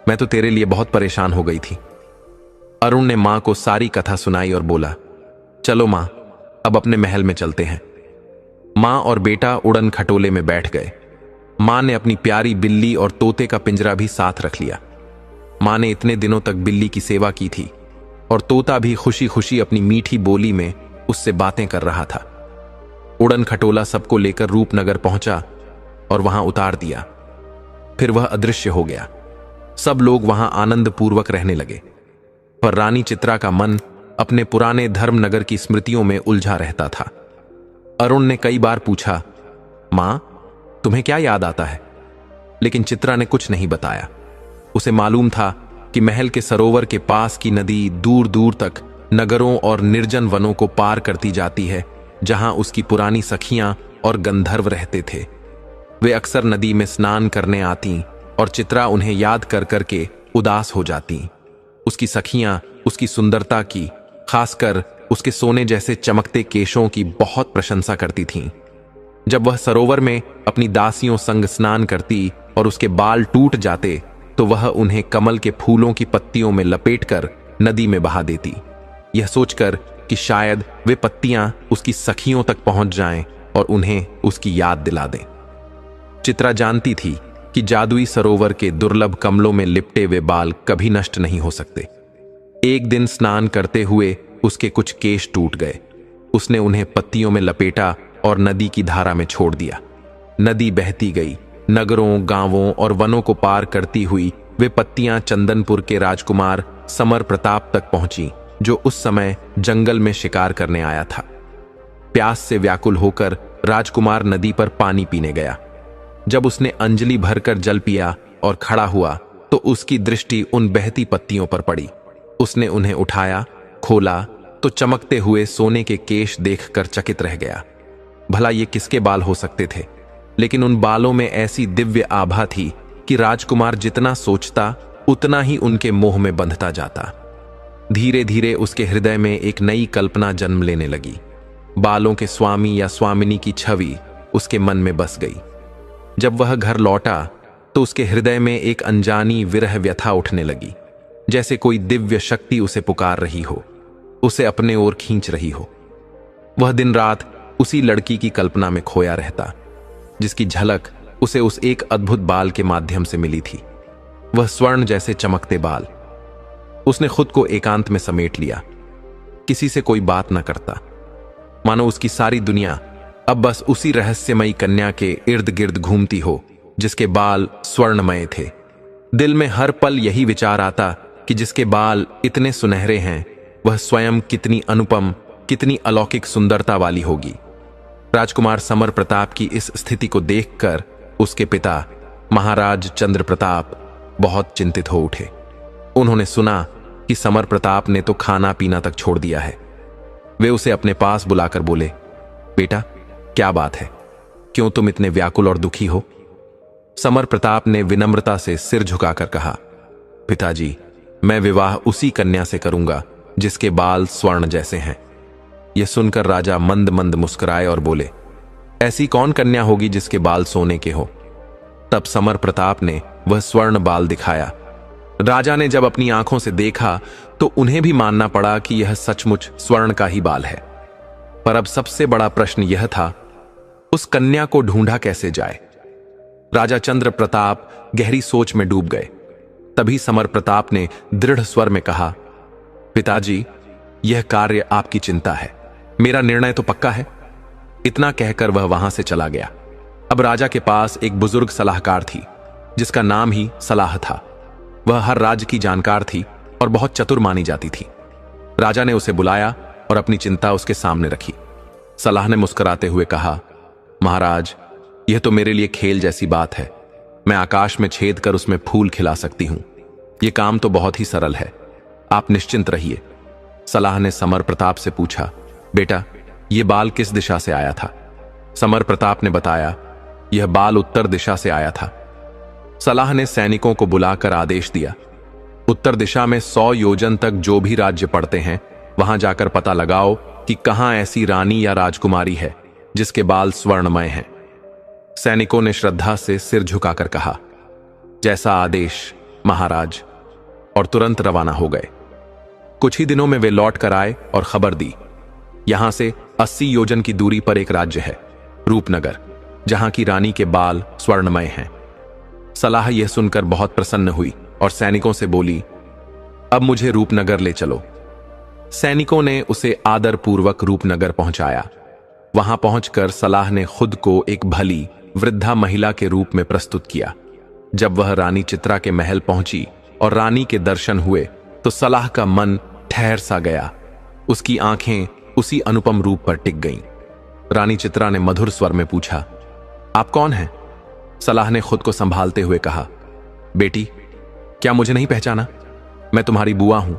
मैं तो तेरे लिए बहुत परेशान हो गई थी। अरुण ने मां को सारी कथा सुनाई और बोला, चलो मां, अब अपने महल में चलते हैं। मां और बेटा उड़न खटोले में बैठ गए। मां ने अपनी प्यारी बिल्ली और तोते का पिंजरा भी साथ रख लिया। मां ने इतने दिनों तक बिल्ली की सेवा की थी और तोता भी खुशी खुशी अपनी मीठी बोली में उससे बातें कर रहा था। उड़न खटोला सबको लेकर रूपनगर पहुंचा और वहां उतार दिया। फिर वह अदृश्य हो गया। सब लोग वहां आनंद पूर्वक रहने लगे, पर रानी चित्रा का मन अपने पुराने धर्मनगर की स्मृतियों में उलझा रहता था। अरुण ने कई बार पूछा, मां, तुम्हें क्या याद आता है? लेकिन चित्रा ने कुछ नहीं बताया। उसे मालूम था कि महल के सरोवर के पास की नदी दूर दूर तक नगरों और निर्जन वनों को पार करती जाती है, जहां उसकी पुरानी सखियां और गंधर्व रहते थे। वे अक्सर नदी में स्नान करने आती और चित्रा उन्हें याद कर करके उदास हो जाती। उसकी सखियां उसकी सुंदरता की, खासकर उसके सोने जैसे चमकते केशों की बहुत प्रशंसा करती थीं। जब वह सरोवर में अपनी दासियों संग स्नान करती और उसके बाल टूट जाते तो वह उन्हें कमल के फूलों की पत्तियों में लपेटकर नदी में बहा देती, यह सोचकर कि शायद वे पत्तियां उसकी सखियों तक पहुंच जाएं और उन्हें उसकी याद दिला दें। चित्रा जानती थी कि जादुई सरोवर के दुर्लभ कमलों में लिपटे हुए बाल कभी नष्ट नहीं हो सकते। एक दिन स्नान करते हुए उसके कुछ केश टूट गए। उसने उन्हें पत्तियों में लपेटा और नदी की धारा में छोड़ दिया। नदी बहती गई। नगरों, गांवों और वनों को पार करती हुई वे पत्तियां चंदनपुर के राजकुमार समर प्रताप तक पहुंची, जो उस समय जंगल में शिकार करने आया था। प्यास से व्याकुल होकर राजकुमार नदी पर पानी पीने गया। जब उसने अंजलि भरकर जल पिया और खड़ा हुआ तो उसकी दृष्टि उन बहती पत्तियों पर पड़ी। उसने उन्हें उठाया, खोला तो चमकते हुए सोने के केश देखकर चकित रह गया। भला ये किसके बाल हो सकते थे? लेकिन उन बालों में ऐसी दिव्य आभा थी कि राजकुमार जितना सोचता उतना ही उनके मोह में बंधता जाता। धीरे धीरे उसके हृदय में एक नई कल्पना जन्म लेने लगी। बालों के स्वामी या स्वामिनी की छवि उसके मन में बस गई। जब वह घर लौटा तो उसके हृदय में एक अनजानी विरह व्यथा उठने लगी, जैसे कोई दिव्य शक्ति उसे पुकार रही हो, उसे अपने ओर खींच रही हो। वह दिन रात उसी लड़की की कल्पना में खोया रहता, जिसकी झलक उसे उस एक अद्भुत बाल के माध्यम से मिली थी। वह स्वर्ण जैसे चमकते बाल। उसने खुद को एकांत में समेट लिया, किसी से कोई बात न करता, मानो उसकी सारी दुनिया अब बस उसी रहस्यमयी कन्या के इर्द गिर्द घूमती हो, जिसके बाल स्वर्णमय थे। दिल में हर पल यही विचार आता कि जिसके बाल इतने सुनहरे हैं, वह स्वयं कितनी अनुपम, कितनी अलौकिक सुंदरता वाली होगी। राजकुमार समर प्रताप की इस स्थिति को देखकर उसके पिता महाराज चंद्र प्रताप बहुत चिंतित हो उठे। उन्होंने सुना कि समर प्रताप ने तो खाना पीना तक छोड़ दिया है। वे उसे अपने पास बुलाकर बोले, बेटा क्या बात है, क्यों तुम इतने व्याकुल और दुखी हो? समर प्रताप ने विनम्रता से सिर झुकाकर कहा, पिताजी, मैं विवाह उसी कन्या से करूंगा जिसके बाल स्वर्ण जैसे हैं। यह सुनकर राजा मंद मंद मुस्कुराए और बोले, ऐसी कौन कन्या होगी जिसके बाल सोने के हो? तब समर प्रताप ने वह स्वर्ण बाल दिखाया। राजा ने जब अपनी आंखों से देखा तो उन्हें भी मानना पड़ा कि यह सचमुच स्वर्ण का ही बाल है। पर अब सबसे बड़ा प्रश्न यह था, उस कन्या को ढूंढा कैसे जाए? राजा चंद्र प्रताप गहरी सोच में डूब गए। तभी समर प्रताप ने दृढ़ स्वर में कहा, पिताजी, यह कार्य आपकी चिंता है, मेरा निर्णय तो पक्का है। इतना कहकर वह वहां से चला गया। अब राजा के पास एक बुजुर्ग सलाहकार थी, जिसका नाम ही सलाह था। वह हर राज्य की जानकार थी और बहुत चतुर मानी जाती थी। राजा ने उसे बुलाया और अपनी चिंता उसके सामने रखी। सलाह ने मुस्कुराते हुए कहा, महाराज, यह तो मेरे लिए खेल जैसी बात है। मैं आकाश में छेद कर उसमें फूल खिला सकती हूं। यह काम तो बहुत ही सरल है, आप निश्चिंत रहिए। सलाह ने समर प्रताप से पूछा, बेटा, यह बाल किस दिशा से आया था? समर प्रताप ने बताया, यह बाल उत्तर दिशा से आया था। सलाह ने सैनिकों को बुलाकर आदेश दिया, उत्तर दिशा में 100 योजन तक जो भी राज्य पड़ते हैं, वहां जाकर पता लगाओ कि कहां ऐसी रानी या राजकुमारी है जिसके बाल स्वर्णमय हैं। सैनिकों ने श्रद्धा से सिर झुकाकर कहा, जैसा आदेश महाराज, और तुरंत रवाना हो गए। कुछ ही दिनों में वे लौट कर आए और खबर दी, यहां से 80 योजन की दूरी पर एक राज्य है, रूपनगर, जहां की रानी के बाल स्वर्णमय हैं। सलाह यह सुनकर बहुत प्रसन्न हुई और सैनिकों से बोली, अब मुझे रूपनगर ले चलो। सैनिकों ने उसे आदरपूर्वक रूपनगर पहुंचाया। वहां पहुंचकर सलाह ने खुद को एक भली वृद्धा महिला के रूप में प्रस्तुत किया। जब वह रानी चित्रा के महल पहुंची और रानी के दर्शन हुए तो सलाह का मन ठहर सा गया। उसकी आंखें उसी अनुपम रूप पर टिक गईं। रानी चित्रा ने मधुर स्वर में पूछा, आप कौन हैं? सलाह ने खुद को संभालते हुए कहा, बेटी, क्या मुझे नहीं पहचाना? मैं तुम्हारी बुआ हूं।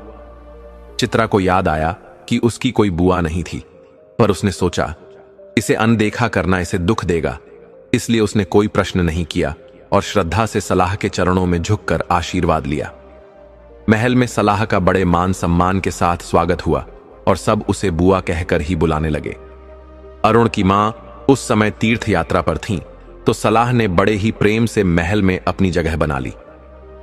चित्रा को याद आया कि उसकी कोई बुआ नहीं थी, पर उसने सोचा इसे अनदेखा करना इसे दुख देगा, इसलिए उसने कोई प्रश्न नहीं किया और श्रद्धा से सलाह के चरणों में झुककर आशीर्वाद लिया। महल में सलाह का बड़े मान सम्मान के साथ स्वागत हुआ और सब उसे बुआ कहकर ही बुलाने लगे। अरुण की मां उस समय तीर्थ यात्रा पर थीं, तो सलाह ने बड़े ही प्रेम से महल में अपनी जगह बना ली।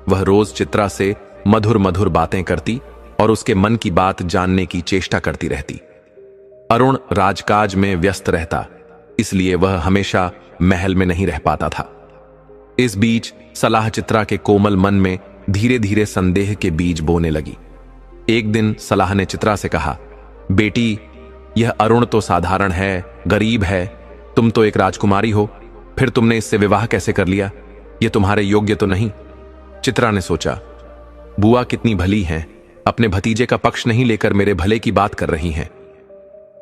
वह रोज चित्रा से मधुर मधुर बातें करती और उसके मन की बात जानने की चेष्टा करती रहती। अरुण राजकाज में व्यस्त रहता, इसलिए वह हमेशा महल में नहीं रह पाता था। इस बीच सलाह चित्रा के कोमल मन में धीरे धीरे संदेह के बीज बोने लगी। एक दिन सलाह ने चित्रा से कहा, बेटी, यह अरुण तो साधारण है, गरीब है, तुम तो एक राजकुमारी हो, फिर तुमने इससे विवाह कैसे कर लिया? यह तुम्हारे योग्य तो नहीं। चित्रा ने सोचा, बुआ कितनी भली हैं, अपने भतीजे का पक्ष नहीं लेकर मेरे भले की बात कर रही हैं।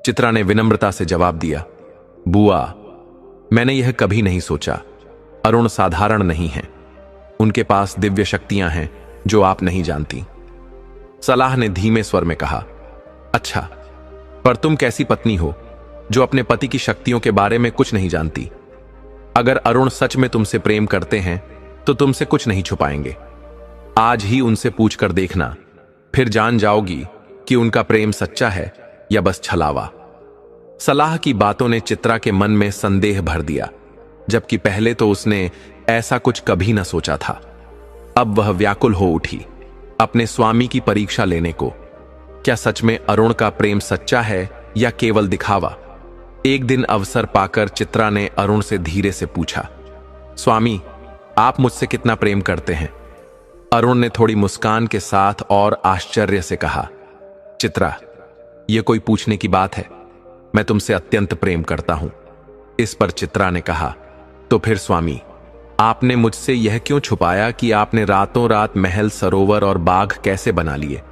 चित्रा ने विनम्रता से जवाब दिया, बुआ, मैंने यह कभी नहीं सोचा। अरुण साधारण नहीं है, उनके पास दिव्य शक्तियां हैं जो आप नहीं जानती। सलाह ने धीमे स्वर में कहा, अच्छा, पर तुम कैसी पत्नी हो जो अपने पति की शक्तियों के बारे में कुछ नहीं जानती? अगर अरुण सच में तुमसे प्रेम करते हैं तो तुमसे कुछ नहीं छुपाएंगे। आज ही उनसे पूछकर देखना, फिर जान जाओगी कि उनका प्रेम सच्चा है या बस छलावा। सलाह की बातों ने चित्रा के मन में संदेह भर दिया, जबकि पहले तो उसने ऐसा कुछ कभी न सोचा था। अब वह व्याकुल हो उठी अपने स्वामी की परीक्षा लेने को। क्या सच में अरुण का प्रेम सच्चा है या केवल दिखावा? एक दिन अवसर पाकर चित्रा ने अरुण से धीरे से पूछा, स्वामी, आप मुझसे कितना प्रेम करते हैं? अरुण ने थोड़ी मुस्कान के साथ और आश्चर्य से कहा, चित्रा, यह कोई पूछने की बात है? मैं तुमसे अत्यंत प्रेम करता हूं। इस पर चित्रा ने कहा, तो फिर स्वामी, आपने मुझसे यह क्यों छुपाया कि आपने रातों रात महल, सरोवर और बाग कैसे बना लिए?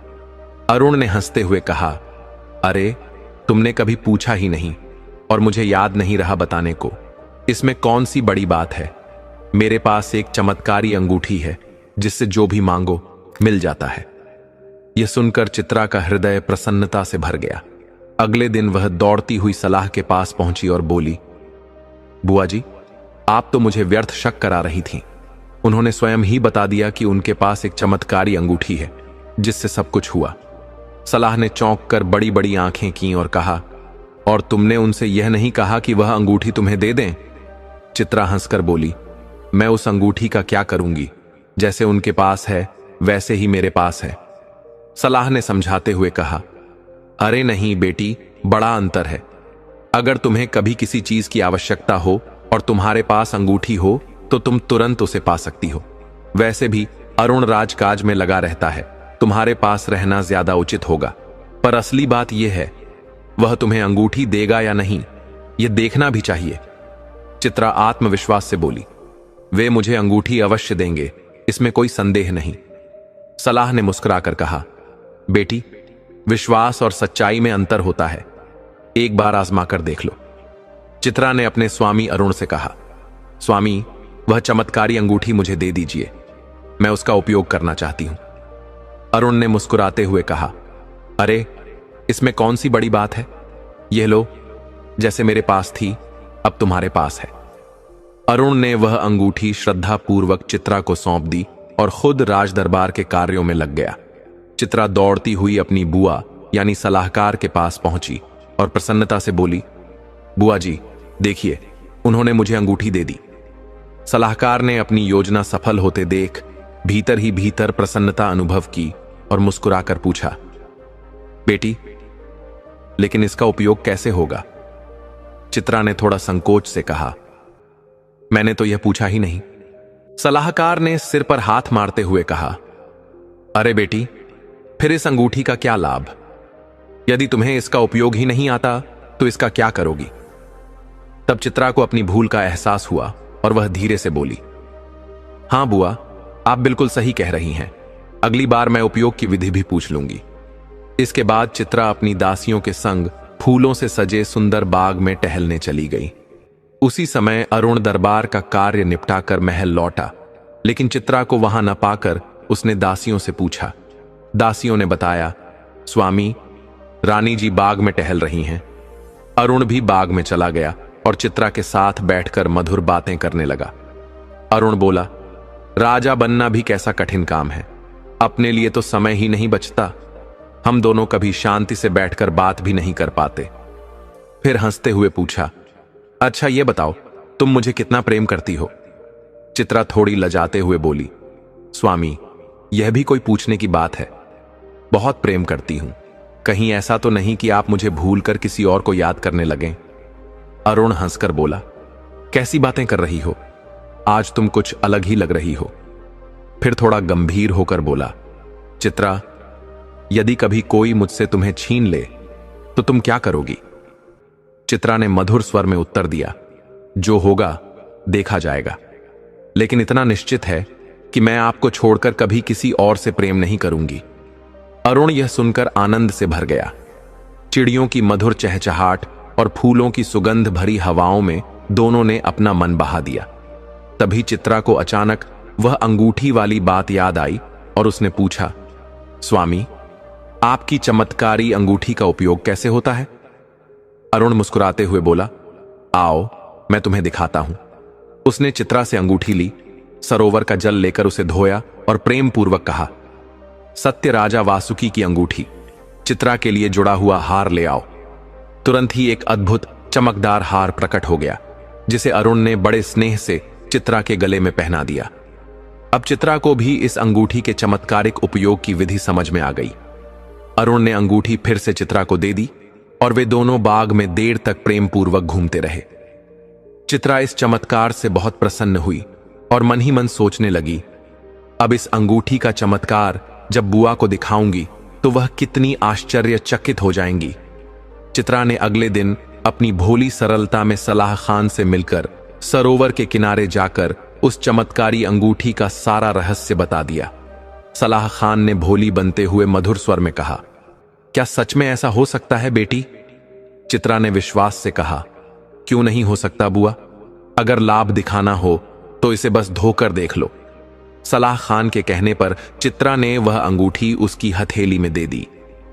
अरुण ने हंसते हुए कहा, अरे, तुमने कभी पूछा ही नहीं और मुझे याद नहीं रहा बताने को। इसमें कौन सी बड़ी बात है? मेरे पास एक चमत्कारी अंगूठी है जिससे जो भी मांगो मिल जाता है। यह सुनकर चित्रा का हृदय प्रसन्नता से भर गया। अगले दिन वह दौड़ती हुई सलाह के पास पहुंची और बोली, बुआ जी, आप तो मुझे व्यर्थ शक करा रही थीं। उन्होंने स्वयं ही बता दिया कि उनके पास एक चमत्कारी अंगूठी है जिससे सब कुछ हुआ। सलाह ने चौंक कर बड़ी बड़ी आंखें की और कहा, और तुमने उनसे यह नहीं कहा कि वह अंगूठी तुम्हें दे दें? चित्रा हंसकर बोली, मैं उस अंगूठी का क्या करूंगी? जैसे उनके पास है वैसे ही मेरे पास है। सलाह ने समझाते हुए कहा, अरे नहीं बेटी, बड़ा अंतर है। अगर तुम्हें कभी किसी चीज की आवश्यकता हो और तुम्हारे पास अंगूठी हो तो तुम तुरंत उसे पा सकती हो। वैसे भी अरुण राजकाज में लगा रहता है, तुम्हारे पास रहना ज्यादा उचित होगा। पर असली बात यह है, वह तुम्हें अंगूठी देगा या नहीं, यह देखना भी चाहिए। चित्रा आत्मविश्वास से बोली, वे मुझे अंगूठी अवश्य देंगे, इसमें कोई संदेह नहीं। सलाह ने मुस्कुराकर कहा, बेटी, विश्वास और सच्चाई में अंतर होता है, एक बार आजमा कर देख लो। चित्रा ने अपने स्वामी अरुण से कहा, स्वामी, वह चमत्कारी अंगूठी मुझे दे दीजिए, मैं उसका उपयोग करना चाहती हूं। अरुण ने मुस्कुराते हुए कहा, अरे, इसमें कौन सी बड़ी बात है? यह लो, जैसे मेरे पास थी अब तुम्हारे पास है। अरुण ने वह अंगूठी श्रद्धापूर्वक चित्रा को सौंप दी और खुद राज दरबार के कार्यों में लग गया। चित्रा दौड़ती हुई अपनी बुआ यानी सलाहकार के पास पहुंची और प्रसन्नता से बोली, बुआ जी, देखिए, उन्होंने मुझे अंगूठी दे दी। सलाहकार ने अपनी योजना सफल होते देख भीतर ही भीतर प्रसन्नता अनुभव की और मुस्कुराकर पूछा, बेटी, लेकिन इसका उपयोग कैसे होगा? चित्रा ने थोड़ा संकोच से कहा, मैंने तो यह पूछा ही नहीं। सलाहकार ने सिर पर हाथ मारते हुए कहा, अरे बेटी, फिर इस अंगूठी का क्या लाभ? यदि तुम्हें इसका उपयोग ही नहीं आता तो इसका क्या करोगी? तब चित्रा को अपनी भूल का एहसास हुआ और वह धीरे से बोली, हां बुआ, आप बिल्कुल सही कह रही हैं, अगली बार मैं उपयोग की विधि भी पूछ लूंगी। इसके बाद चित्रा अपनी दासियों के संग फूलों से सजे सुंदर बाग में टहलने चली गई। उसी समय अरुण दरबार का कार्य निपटाकर महल लौटा, लेकिन चित्रा को वहां न पाकर उसने दासियों से पूछा। दासियों ने बताया, स्वामी, रानी जी बाग में टहल रही हैं। अरुण भी बाग में चला गया और चित्रा के साथ बैठकर मधुर बातें करने लगा। अरुण बोला, राजा बनना भी कैसा कठिन काम है, अपने लिए तो समय ही नहीं बचता। हम दोनों कभी शांति से बैठकर बात भी नहीं कर पाते। फिर हंसते हुए पूछा, अच्छा ये बताओ, तुम मुझे कितना प्रेम करती हो? चित्रा थोड़ी लजाते हुए बोली, स्वामी, यह भी कोई पूछने की बात है? बहुत प्रेम करती हूं, कहीं ऐसा तो नहीं कि आप मुझे भूलकर किसी और को याद करने लगें। अरुण हंसकर बोला, कैसी बातें कर रही हो, आज तुम कुछ अलग ही लग रही हो। फिर थोड़ा गंभीर होकर बोला, चित्रा, यदि कभी कोई मुझसे तुम्हें छीन ले तो तुम क्या करोगी? चित्रा ने मधुर स्वर में उत्तर दिया, जो होगा देखा जाएगा, लेकिन इतना निश्चित है कि मैं आपको छोड़कर कभी किसी और से प्रेम नहीं करूंगी। अरुण यह सुनकर आनंद से भर गया। चिड़ियों की मधुर चहचहाट और फूलों की सुगंध भरी हवाओं में दोनों ने अपना मन बहा दिया। तभी चित्रा को अचानक वह अंगूठी वाली बात याद आई और उसने पूछा, स्वामी, आपकी चमत्कारी अंगूठी का उपयोग कैसे होता है? अरुण मुस्कुराते हुए बोला, आओ मैं तुम्हें दिखाता हूं। उसने चित्रा से अंगूठी ली, सरोवर का जल लेकर उसे धोया और प्रेम पूर्वक कहा, सत्य राजा वासुकी की अंगूठी, चित्रा के लिए जुड़ा हुआ हार ले आओ। तुरंत ही एक अद्भुत चमकदार हार प्रकट हो गया, जिसे अरुण ने बड़े स्नेह से चित्रा के गले में पहना दिया। अब चित्रा को भी इस अंगूठी के चमत्कारिक उपयोग की विधि समझ में आ गई। अरुण ने अंगूठी फिर से चित्रा को दे दी और वे दोनों बाग में देर तक प्रेम पूर्वक घूमते रहे। चित्रा इस चमत्कार से बहुत प्रसन्न हुई और मन ही मन सोचने लगी, अब इस अंगूठी का चमत्कार जब बुआ को दिखाऊंगी तो वह कितनी आश्चर्यचकित हो जाएंगी। चित्रा ने अगले दिन अपनी भोली सरलता में सलाह खान से मिलकर सरोवर के किनारे जाकर उस चमत्कारी अंगूठी का सारा रहस्य बता दिया। सलाह खान ने भोली बनते हुए मधुर स्वर में कहा, क्या सच में ऐसा हो सकता है बेटी? चित्रा ने विश्वास से कहा, क्यों नहीं हो सकता बुआ, अगर लाभ दिखाना हो तो इसे बस धोकर देख लो। सलाह खान के कहने पर चित्रा ने वह अंगूठी उसकी हथेली में दे दी।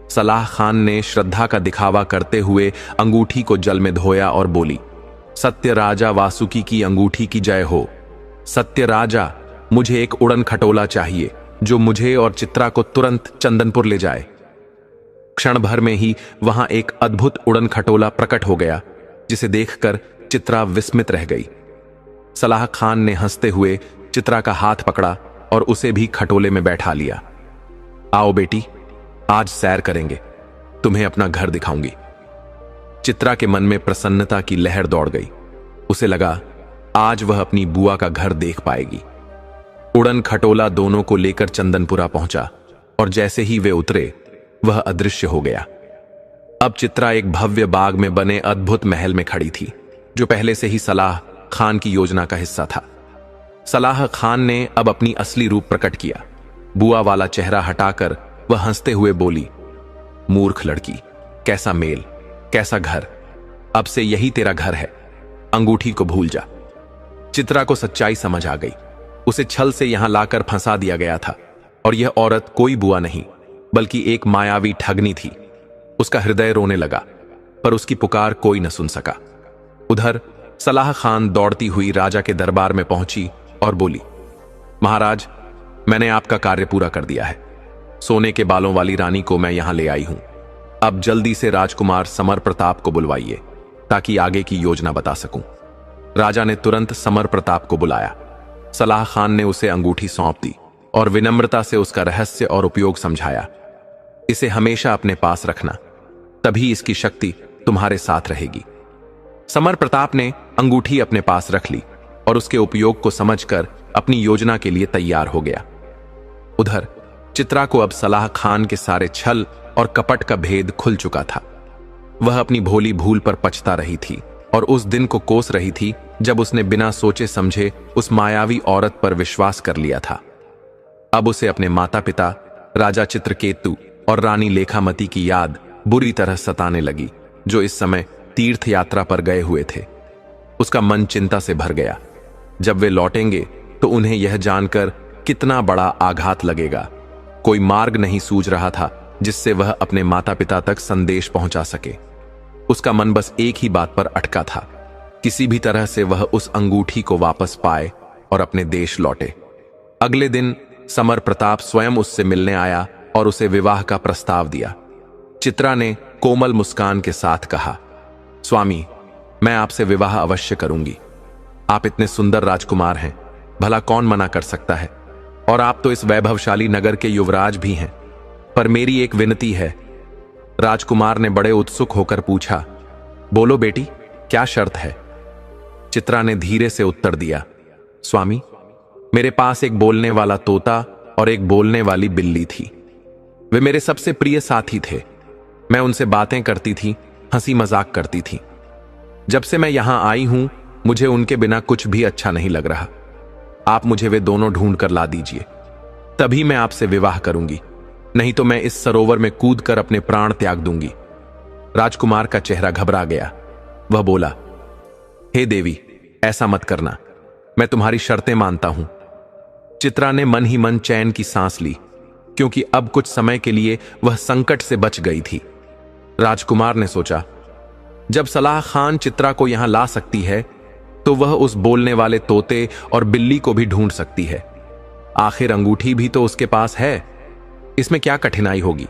सलाह खान ने श्रद्धा का दिखावा करते हुए अंगूठी को जल में धोया और बोली, सत्य राजा वासुकी की अंगूठी की जय हो। सत्य राजा, मुझे एक उड़न खटोला चाहिए जो मुझे और चित्रा को तुरंत चंदनपुर ले जाए। क्षण भर में ही वहां एक अद्भुत उड़न खटोला प्रकट हो गया, जिसे देखकर चित्रा विस्मित रह गई। सलाह खान ने हंसते हुए चित्रा का हाथ पकड़ा और उसे भी खटोले में बैठा लिया। आओ बेटी, आज सैर करेंगे, तुम्हें अपना घर दिखाऊंगी। चित्रा के मन में प्रसन्नता की लहर दौड़ गई। उसे लगा आज वह अपनी बुआ का घर देख पाएगी। उड़न खटोला दोनों को लेकर चंदनपुरा पहुंचा और जैसे ही वे उतरे वह अदृश्य हो गया। अब चित्रा एक भव्य बाग में बने अद्भुत महल में खड़ी थी, जो पहले से ही सलाह खान की योजना का हिस्सा था। सलाह खान ने अब अपनी असली रूप प्रकट किया। बुआ वाला चेहरा हटाकर वह हंसते हुए बोली, मूर्ख लड़की, कैसा मेल, कैसा घर, अब से यही तेरा घर है, अंगूठी को भूल जा। चित्रा को सच्चाई समझ आ गई। उसे छल से यहां लाकर फंसा दिया गया था और यह औरत कोई बुआ नहीं बल्कि एक मायावी ठगनी थी। उसका हृदय रोने लगा, पर उसकी पुकार कोई न सुन सका। उधर सलाह खान दौड़ती हुई राजा के दरबार में पहुंची और बोली, महाराज, मैंने आपका कार्य पूरा कर दिया है। सोने के बालों वाली रानी को मैं यहां ले आई हूं। अब जल्दी से राजकुमार समर प्रताप को बुलवाइए ताकि आगे की योजना बता सकूं। राजा ने तुरंत समर प्रताप को बुलाया। सलाह खान ने उसे अंगूठी सौंप दी और विनम्रता से उसका रहस्य और उपयोग समझाया। इसे हमेशा अपने पास रखना, तभी इसकी शक्ति तुम्हारे साथ रहेगी। समर प्रताप ने अंगूठी अपने पास रख ली और उसके उपयोग को समझकर अपनी योजना के लिए तैयार हो गया। उधर चित्रा को अब सलाह खान के सारे छल और कपट का भेद खुल चुका था। वह अपनी भोली भूल पर पछता रही थी और उस दिन को कोस रही थी जब उसने बिना सोचे समझे उस मायावी औरत पर विश्वास कर लिया था। अब उसे अपने माता पिता राजा चित्रकेतु और रानी लेखामती की याद बुरी तरह सताने लगी, जो इस समय तीर्थ यात्रा पर गए हुए थे। उसका मन चिंता से भर गया। जब वे लौटेंगे तो उन्हें यह जानकर कितना बड़ा आघात लगेगा। कोई मार्ग नहीं सूझ रहा था जिससे वह अपने माता पिता तक संदेश पहुंचा सके। उसका मन बस एक ही बात पर अटका था, किसी भी तरह से वह उस अंगूठी को वापस पाए और अपने देश लौटे। अगले दिन समर प्रताप स्वयं उससे मिलने आया और उसे विवाह का प्रस्ताव दिया। चित्रा ने कोमल मुस्कान के साथ कहा, स्वामी, मैं आपसे विवाह अवश्य करूंगी। आप इतने सुंदर राजकुमार हैं, भला कौन मना कर सकता है, और आप तो इस वैभवशाली नगर के युवराज भी हैं। पर मेरी एक विनती है, राजकुमार ने बड़े उत्सुक होकर पूछा, बोलो बेटी, क्या शर्त है? चित्रा ने धीरे से उत्तर दिया, स्वामी, मेरे पास एक बोलने वाला तोता और एक बोलने वाली बिल्ली थी। वे मेरे सबसे प्रिय साथी थे। मैं उनसे बातें करती थी, हंसी मजाक करती थी। जब से मैं यहां आई हूं, मुझे उनके बिना कुछ भी अच्छा नहीं लग रहा। आप मुझे वे दोनों ढूंढ कर ला दीजिए, तभी मैं आपसे विवाह करूंगी, नहीं तो मैं इस सरोवर में कूदकर अपने प्राण त्याग दूंगी। राजकुमार का चेहरा घबरा गया। वह बोला, हे देवी, ऐसा मत करना, मैं तुम्हारी शर्तें मानता हूं। चित्रा ने मन ही मन चैन की सांस ली, क्योंकि अब कुछ समय के लिए वह संकट से बच गई थी। राजकुमार ने सोचा, जब सलाह खान चित्रा को यहां ला सकती है, तो वह उस बोलने वाले तोते और बिल्ली को भी ढूंढ सकती है। आखिर अंगूठी भी तो उसके पास है, इसमें क्या कठिनाई होगी।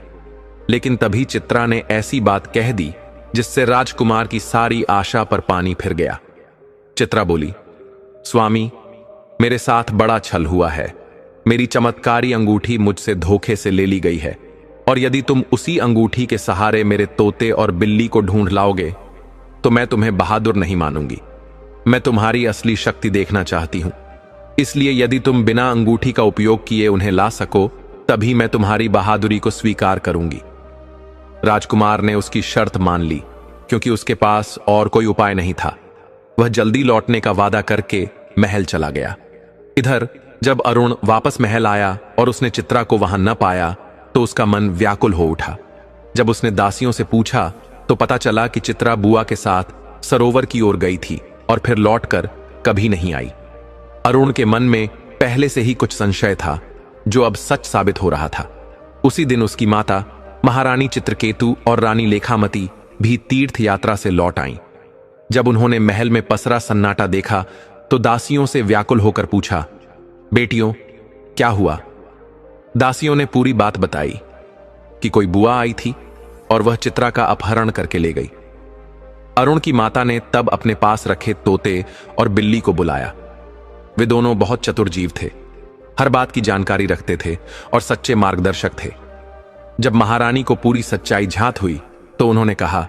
लेकिन तभी चित्रा ने ऐसी बात कह दी जिससे राजकुमार की सारी आशा पर पानी फिर गया। चित्रा बोली, स्वामी, मेरे साथ बड़ा छल हुआ है। मेरी चमत्कारी अंगूठी मुझसे धोखे से ले ली गई है, और यदि तुम उसी अंगूठी के सहारे मेरे तोते और बिल्ली को ढूंढ लाओगे, तो मैं तुम्हें बहादुर नहीं मानूंगी। मैं तुम्हारी असली शक्ति देखना चाहती हूं, इसलिए यदि तुम बिना अंगूठी का उपयोग किए उन्हें ला सको, तभी मैं तुम्हारी बहादुरी को स्वीकार करूंगी। राजकुमार ने उसकी शर्त मान ली, क्योंकि उसके पास और कोई उपाय नहीं था। वह जल्दी लौटने का वादा करके महल चला गया। इधर जब अरुण वापस महल आया और उसने चित्रा को वहां न पाया, तो उसका मन व्याकुल हो उठा। जब उसने दासियों से पूछा, तो पता चला कि चित्रा बुआ के साथ सरोवर की ओर गई थी और फिर लौटकर कभी नहीं आई। अरुण के मन में पहले से ही कुछ संशय था, जो अब सच साबित हो रहा था। उसी दिन उसकी माता महारानी चित्रकेतु और रानी लेखामती भी तीर्थ यात्रा से लौट आईं। जब उन्होंने महल में पसरा सन्नाटा देखा, तो दासियों से व्याकुल होकर पूछा, बेटियों, क्या हुआ? दासियों ने पूरी बात बताई कि कोई बुआ आई थी और वह चित्रा का अपहरण करके ले गई। अरुण की माता ने तब अपने पास रखे तोते और बिल्ली को बुलाया। वे दोनों बहुत चतुर जीव थे, हर बात की जानकारी रखते थे और सच्चे मार्गदर्शक थे। जब महारानी को पूरी सच्चाई झांत हुई, तो उन्होंने कहा,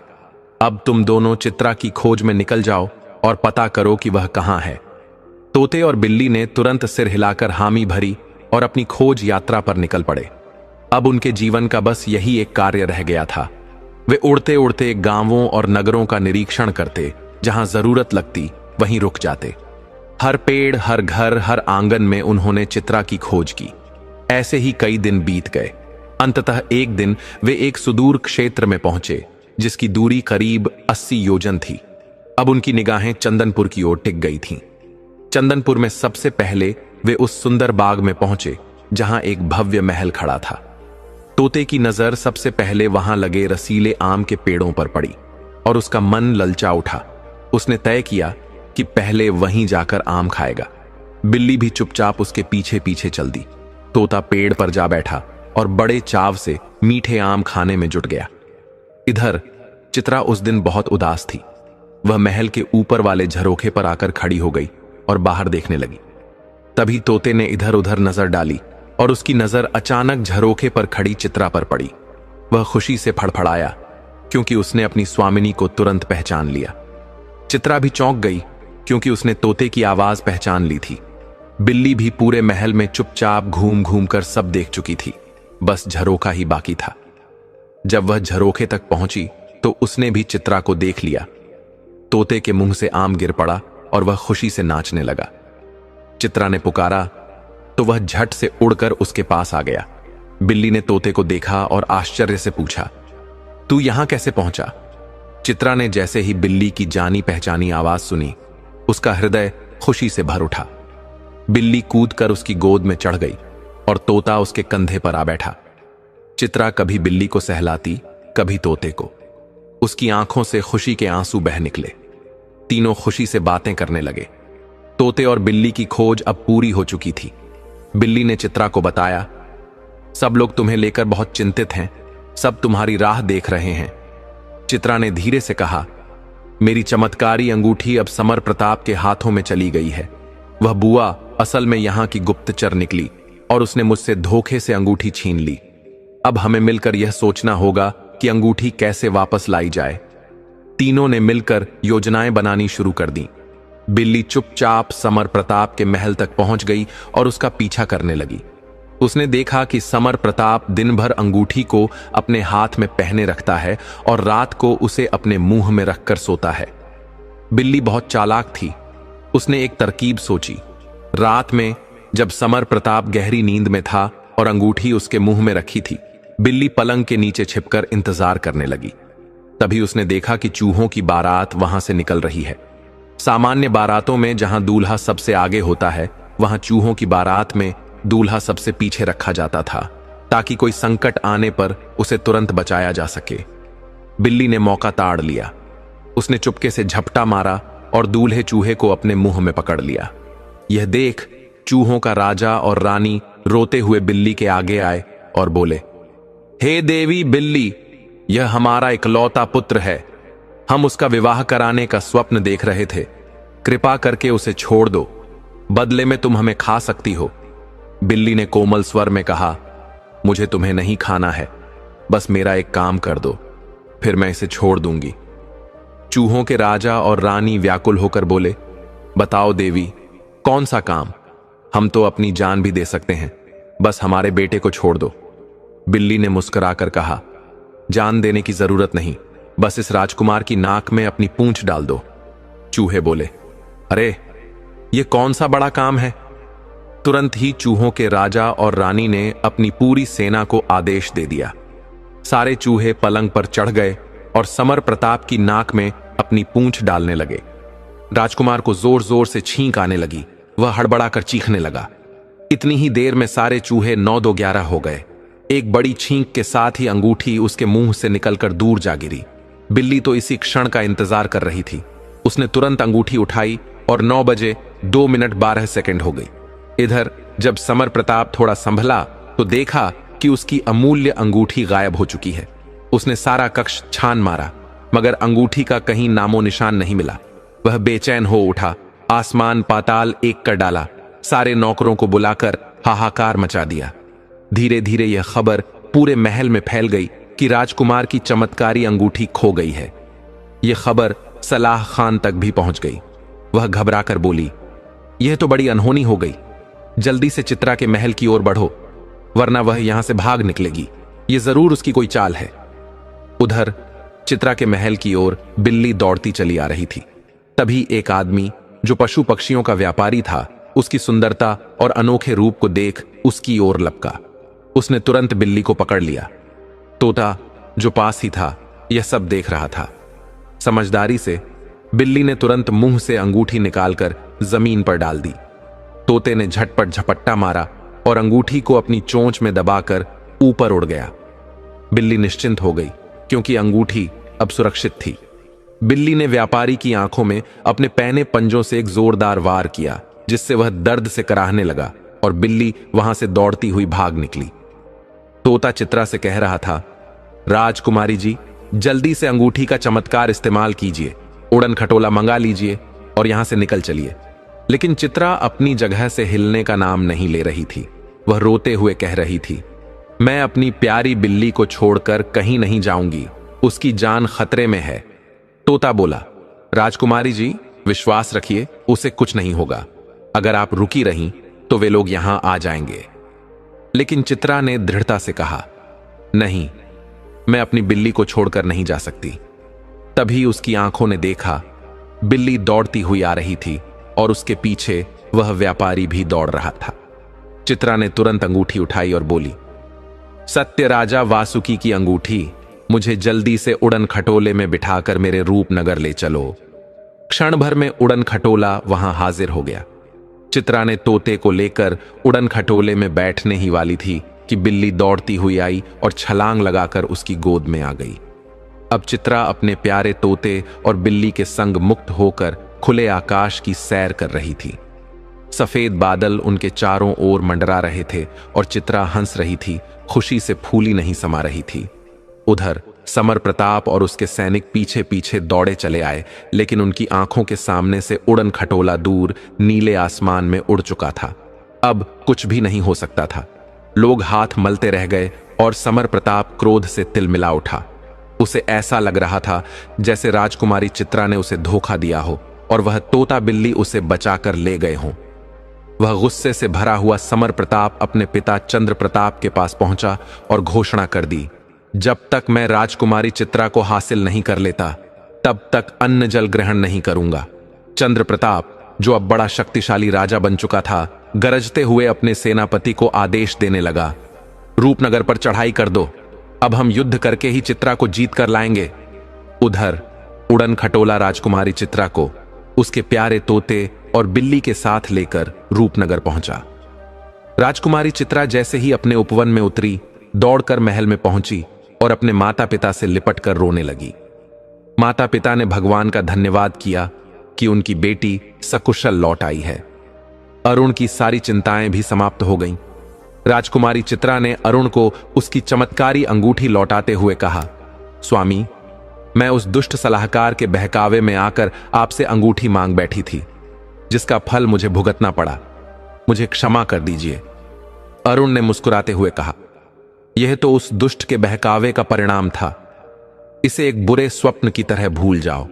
अब तुम दोनों चित्रा की खोज में निकल जाओ और पता करो कि वह कहां है। तोते और बिल्ली ने तुरंत सिर हिलाकर हामी भरी और अपनी खोज यात्रा पर निकल पड़े। अब उनके जीवन का बस यही एक कार्य रह गया था। वे उड़ते उड़ते गांवों और नगरों का निरीक्षण करते, जहां जरूरत लगती वहीं रुक जाते। हर पेड़, हर घर, हर आंगन में उन्होंने चित्रा की खोज की। ऐसे ही कई दिन बीत गए। अंततः एक दिन वे एक सुदूर क्षेत्र में पहुंचे, जिसकी दूरी करीब 80 योजन थी। अब उनकी निगाहें चंदनपुर की ओर टिक गई थीं। चंदनपुर में सबसे पहले वे उस सुंदर बाग में पहुंचे, जहां एक भव्य महल खड़ा था। तोते की नजर सबसे पहले वहां लगे रसीले आम के पेड़ों पर पड़ी और उसका मन ललचा उठा। उसने तय किया कि पहले वहीं जाकर आम खाएगा। बिल्ली भी चुपचाप उसके पीछे पीछे चल दी। तोता पेड़ पर जा बैठा और बड़े चाव से मीठे आम खाने में जुट गया। इधर चित्रा उस दिन बहुत उदास थी। वह महल के ऊपर वाले झरोखे पर आकर खड़ी हो गई और बाहर देखने लगी। तभी तोते ने इधर उधर नजर डाली और उसकी नजर अचानक झरोखे पर खड़ी चित्रा पर पड़ी। वह खुशी से फड़फड़ाया, क्योंकि उसने अपनी स्वामिनी को तुरंत पहचान लिया। चित्रा भी चौंक गई, क्योंकि उसने तोते की आवाज पहचान ली थी। बिल्ली भी पूरे महल में चुपचाप घूम घूम कर सब देख चुकी थी, बस झरोखा ही बाकी था। जब वह झरोखे तक पहुंची, तो उसने भी चित्रा को देख लिया। तोते के मुंह से आम गिर पड़ा और वह खुशी से नाचने लगा। चित्रा ने पुकारा तो वह झट से उड़कर उसके पास आ गया। बिल्ली ने तोते को देखा और आश्चर्य से पूछा, तू यहां कैसे पहुंचा? चित्रा ने जैसे ही बिल्ली की जानी पहचानी आवाज सुनी, उसका हृदय खुशी से भर उठा। बिल्ली कूदकर उसकी गोद में चढ़ गई और तोता उसके कंधे पर आ बैठा। चित्रा कभी बिल्ली को सहलाती, कभी तोते को। उसकी आंखों से खुशी के आंसू बह निकले। तीनों खुशी से बातें करने लगे। तोते और बिल्ली की खोज अब पूरी हो चुकी थी। बिल्ली ने चित्रा को बताया, सब लोग तुम्हें लेकर बहुत चिंतित हैं, सब तुम्हारी राह देख रहे हैं। चित्रा ने धीरे से कहा, मेरी चमत्कारी अंगूठी अब समर प्रताप के हाथों में चली गई है। वह बुआ असल में यहां की गुप्तचर निकली और उसने मुझसे धोखे से अंगूठी छीन ली। अब हमें मिलकर यह सोचना होगा कि अंगूठी कैसे वापस लाई जाए। तीनों ने मिलकर योजनाएं बनानी शुरू कर दी। बिल्ली चुपचाप समर प्रताप के महल तक पहुंच गई और उसका पीछा करने लगी। उसने देखा कि समर प्रताप दिन भर अंगूठी को अपने हाथ में पहने रखता है और रात को उसे अपने मुंह में रखकर सोता है। बिल्ली बहुत चालाक थी। उसने एक तरकीब सोची। रात में जब समर प्रताप गहरी नींद में था और अंगूठी उसके मुंह में रखी थी, बिल्ली पलंग के नीचे छिपकर इंतजार करने लगी। तभी उसने देखा कि चूहों की बारात वहां से निकल रही है। सामान्य बारातों में जहां दूल्हा सबसे आगे होता है, वहां चूहों की बारात में दूल्हा सबसे पीछे रखा जाता था, ताकि कोई संकट आने पर उसे तुरंत बचाया जा सके। बिल्ली ने मौका ताड़ लिया। उसने चुपके से झपटा मारा और दूल्हे चूहे को अपने मुंह में पकड़ लिया। यह देख चूहों का राजा और रानी रोते हुए बिल्ली के आगे आए और बोले, हे देवी बिल्ली, यह हमारा इकलौता पुत्र है। हम उसका विवाह कराने का स्वप्न देख रहे थे। कृपा करके उसे छोड़ दो, बदले में तुम हमें खा सकती हो। बिल्ली ने कोमल स्वर में कहा, मुझे तुम्हें नहीं खाना है, बस मेरा एक काम कर दो, फिर मैं इसे छोड़ दूंगी। चूहों के राजा और रानी व्याकुल होकर बोले, बताओ देवी, कौन सा काम? हम तो अपनी जान भी दे सकते हैं, बस हमारे बेटे को छोड़ दो। बिल्ली ने मुस्कुराकर कहा, जान देने की जरूरत नहीं, बस इस राजकुमार की नाक में अपनी पूंछ डाल दो। चूहे बोले, अरे ये कौन सा बड़ा काम है? तुरंत ही चूहों के राजा और रानी ने अपनी पूरी सेना को आदेश दे दिया। सारे चूहे पलंग पर चढ़ गए और समर प्रताप की नाक में अपनी पूंछ डालने लगे। राजकुमार को जोर जोर से छींक आने लगी। वह हड़बड़ाकर चीखने लगा। इतनी ही देर में सारे चूहे 9-2-11 हो गए। एक बड़ी छींक के साथ ही अंगूठी उसके मुंह से निकलकर दूर जा गिरी। बिल्ली तो इसी क्षण का इंतजार कर रही थी। उसने तुरंत अंगूठी उठाई और 9 बजे 2 मिनट 12 सेकंड हो गई। इधर जब समर प्रताप थोड़ा संभला तो देखा कि उसकी अमूल्य अंगूठी गायब हो चुकी है। उसने सारा कक्ष छान मारा, मगर अंगूठी का कहीं नामो निशान नहीं मिला। वह बेचैन हो उठा, आसमान पाताल एक कर डाला, सारे नौकरों को बुलाकर हाहाकार मचा दिया। धीरे धीरे यह खबर पूरे महल में फैल गई कि राजकुमार की चमत्कारी अंगूठी खो गई है। यह खबर सलाह खान तक भी पहुंच गई। वह घबराकर बोली, यह तो बड़ी अनहोनी हो गई। जल्दी से चित्रा के महल की ओर बढ़ो, वरना वह यहां से भाग निकलेगी। यह जरूर उसकी कोई चाल है। उधर चित्रा के महल की ओर बिल्ली दौड़ती चली आ रही थी। तभी एक आदमी जो पशु पक्षियों का व्यापारी था, उसकी सुंदरता और अनोखे रूप को देख उसकी ओर लपका। उसने तुरंत बिल्ली को पकड़ लिया। तोता जो पास ही था यह सब देख रहा था। समझदारी से बिल्ली ने तुरंत मुंह से अंगूठी निकालकर जमीन पर डाल दी। तोते ने झटपट झपट्टा मारा और अंगूठी को अपनी चोंच में दबाकर ऊपर उड़ गया। बिल्ली निश्चिंत हो गई, क्योंकि अंगूठी अब सुरक्षित थी। बिल्ली ने व्यापारी की आंखों में अपने पैने पंजों से एक जोरदार वार किया, जिससे वह दर्द से कराहने लगा और बिल्ली वहां से दौड़ती हुई भाग निकली। तोता चित्रा से कह रहा था, राजकुमारी जी, जल्दी से अंगूठी का चमत्कार इस्तेमाल कीजिए, उड़न खटोला मंगा लीजिए और यहां से निकल चलिए। लेकिन चित्रा अपनी जगह से हिलने का नाम नहीं ले रही थी। वह रोते हुए कह रही थी, मैं अपनी प्यारी बिल्ली को छोड़कर कहीं नहीं जाऊंगी, उसकी जान खतरे में है। तोता बोला, राजकुमारी जी, विश्वास रखिए, उसे कुछ नहीं होगा। अगर आप रुकी रहीं तो वे लोग यहां आ जाएंगे। लेकिन चित्रा ने दृढ़ता से कहा, नहीं, मैं अपनी बिल्ली को छोड़कर नहीं जा सकती। तभी उसकी आंखों ने देखा, बिल्ली दौड़ती हुई आ रही थी और उसके पीछे वह व्यापारी भी दौड़ रहा था। चित्रा ने तुरंत अंगूठी उठाई और बोली, सत्य राजा वासुकी की अंगूठी, मुझे जल्दी से उड़न खटोले में बिठाकर मेरे रूपनगर ले चलो। क्षण भर में उड़न खटोला वहां हाजिर हो गया। चित्रा ने तोते को लेकर उड़न खटोले में बैठने ही वाली थी कि बिल्ली दौड़ती हुई आई और छलांग लगाकर उसकी गोद में आ गई। अब चित्रा अपने प्यारे तोते और बिल्ली के संग मुक्त होकर खुले आकाश की सैर कर रही थी। सफेद बादल उनके चारों ओर मंडरा रहे थे और चित्रा हंस रही थी, खुशी से फूली नहीं समा रही थी। उधर समर प्रताप और उसके सैनिक पीछे पीछे दौड़े चले आए, लेकिन उनकी आंखों के सामने से उड़न खटोला दूर नीले आसमान में उड़ चुका था। अब कुछ भी नहीं हो सकता था। लोग हाथ मलते रह गए और समर प्रताप क्रोध से तिलमिला उठा। उसे ऐसा लग रहा था जैसे राजकुमारी चित्रा ने उसे धोखा दिया हो और वह तोता बिल्ली उसे बचाकर ले गए हों। वह गुस्से से भरा हुआ समर प्रताप अपने पिता चंद्र प्रताप के पास पहुंचा और घोषणा कर दी, जब तक मैं राजकुमारी चित्रा को हासिल नहीं कर लेता तब तक अन्न जल ग्रहण नहीं करूंगा। चंद्र प्रताप, जो अब बड़ा शक्तिशाली राजा बन चुका था, गरजते हुए अपने सेनापति को आदेश देने लगा, रूपनगर पर चढ़ाई कर दो, अब हम युद्ध करके ही चित्रा को जीत कर लाएंगे। उधर उड़न खटोला राजकुमारी चित्रा को उसके प्यारे तोते और बिल्ली के साथ लेकर रूपनगर पहुंचा। राजकुमारी चित्रा जैसे ही अपने उपवन में उतरी, दौड़कर महल में पहुंची और अपने माता पिता से लिपटकर रोने लगी। माता पिता ने भगवान का धन्यवाद किया कि उनकी बेटी सकुशल लौट आई है। अरुण की सारी चिंताएं भी समाप्त हो गईं। राजकुमारी चित्रा ने अरुण को उसकी चमत्कारी अंगूठी लौटाते हुए कहा, स्वामी, मैं उस दुष्ट सलाहकार के बहकावे में आकर आपसे अंगूठी मांग बैठी थी, जिसका फल मुझे भुगतना पड़ा, मुझे क्षमा कर दीजिए। अरुण ने मुस्कुराते हुए कहा, यह तो उस दुष्ट के बहकावे का परिणाम था, इसे एक बुरे स्वप्न की तरह भूल जाओ।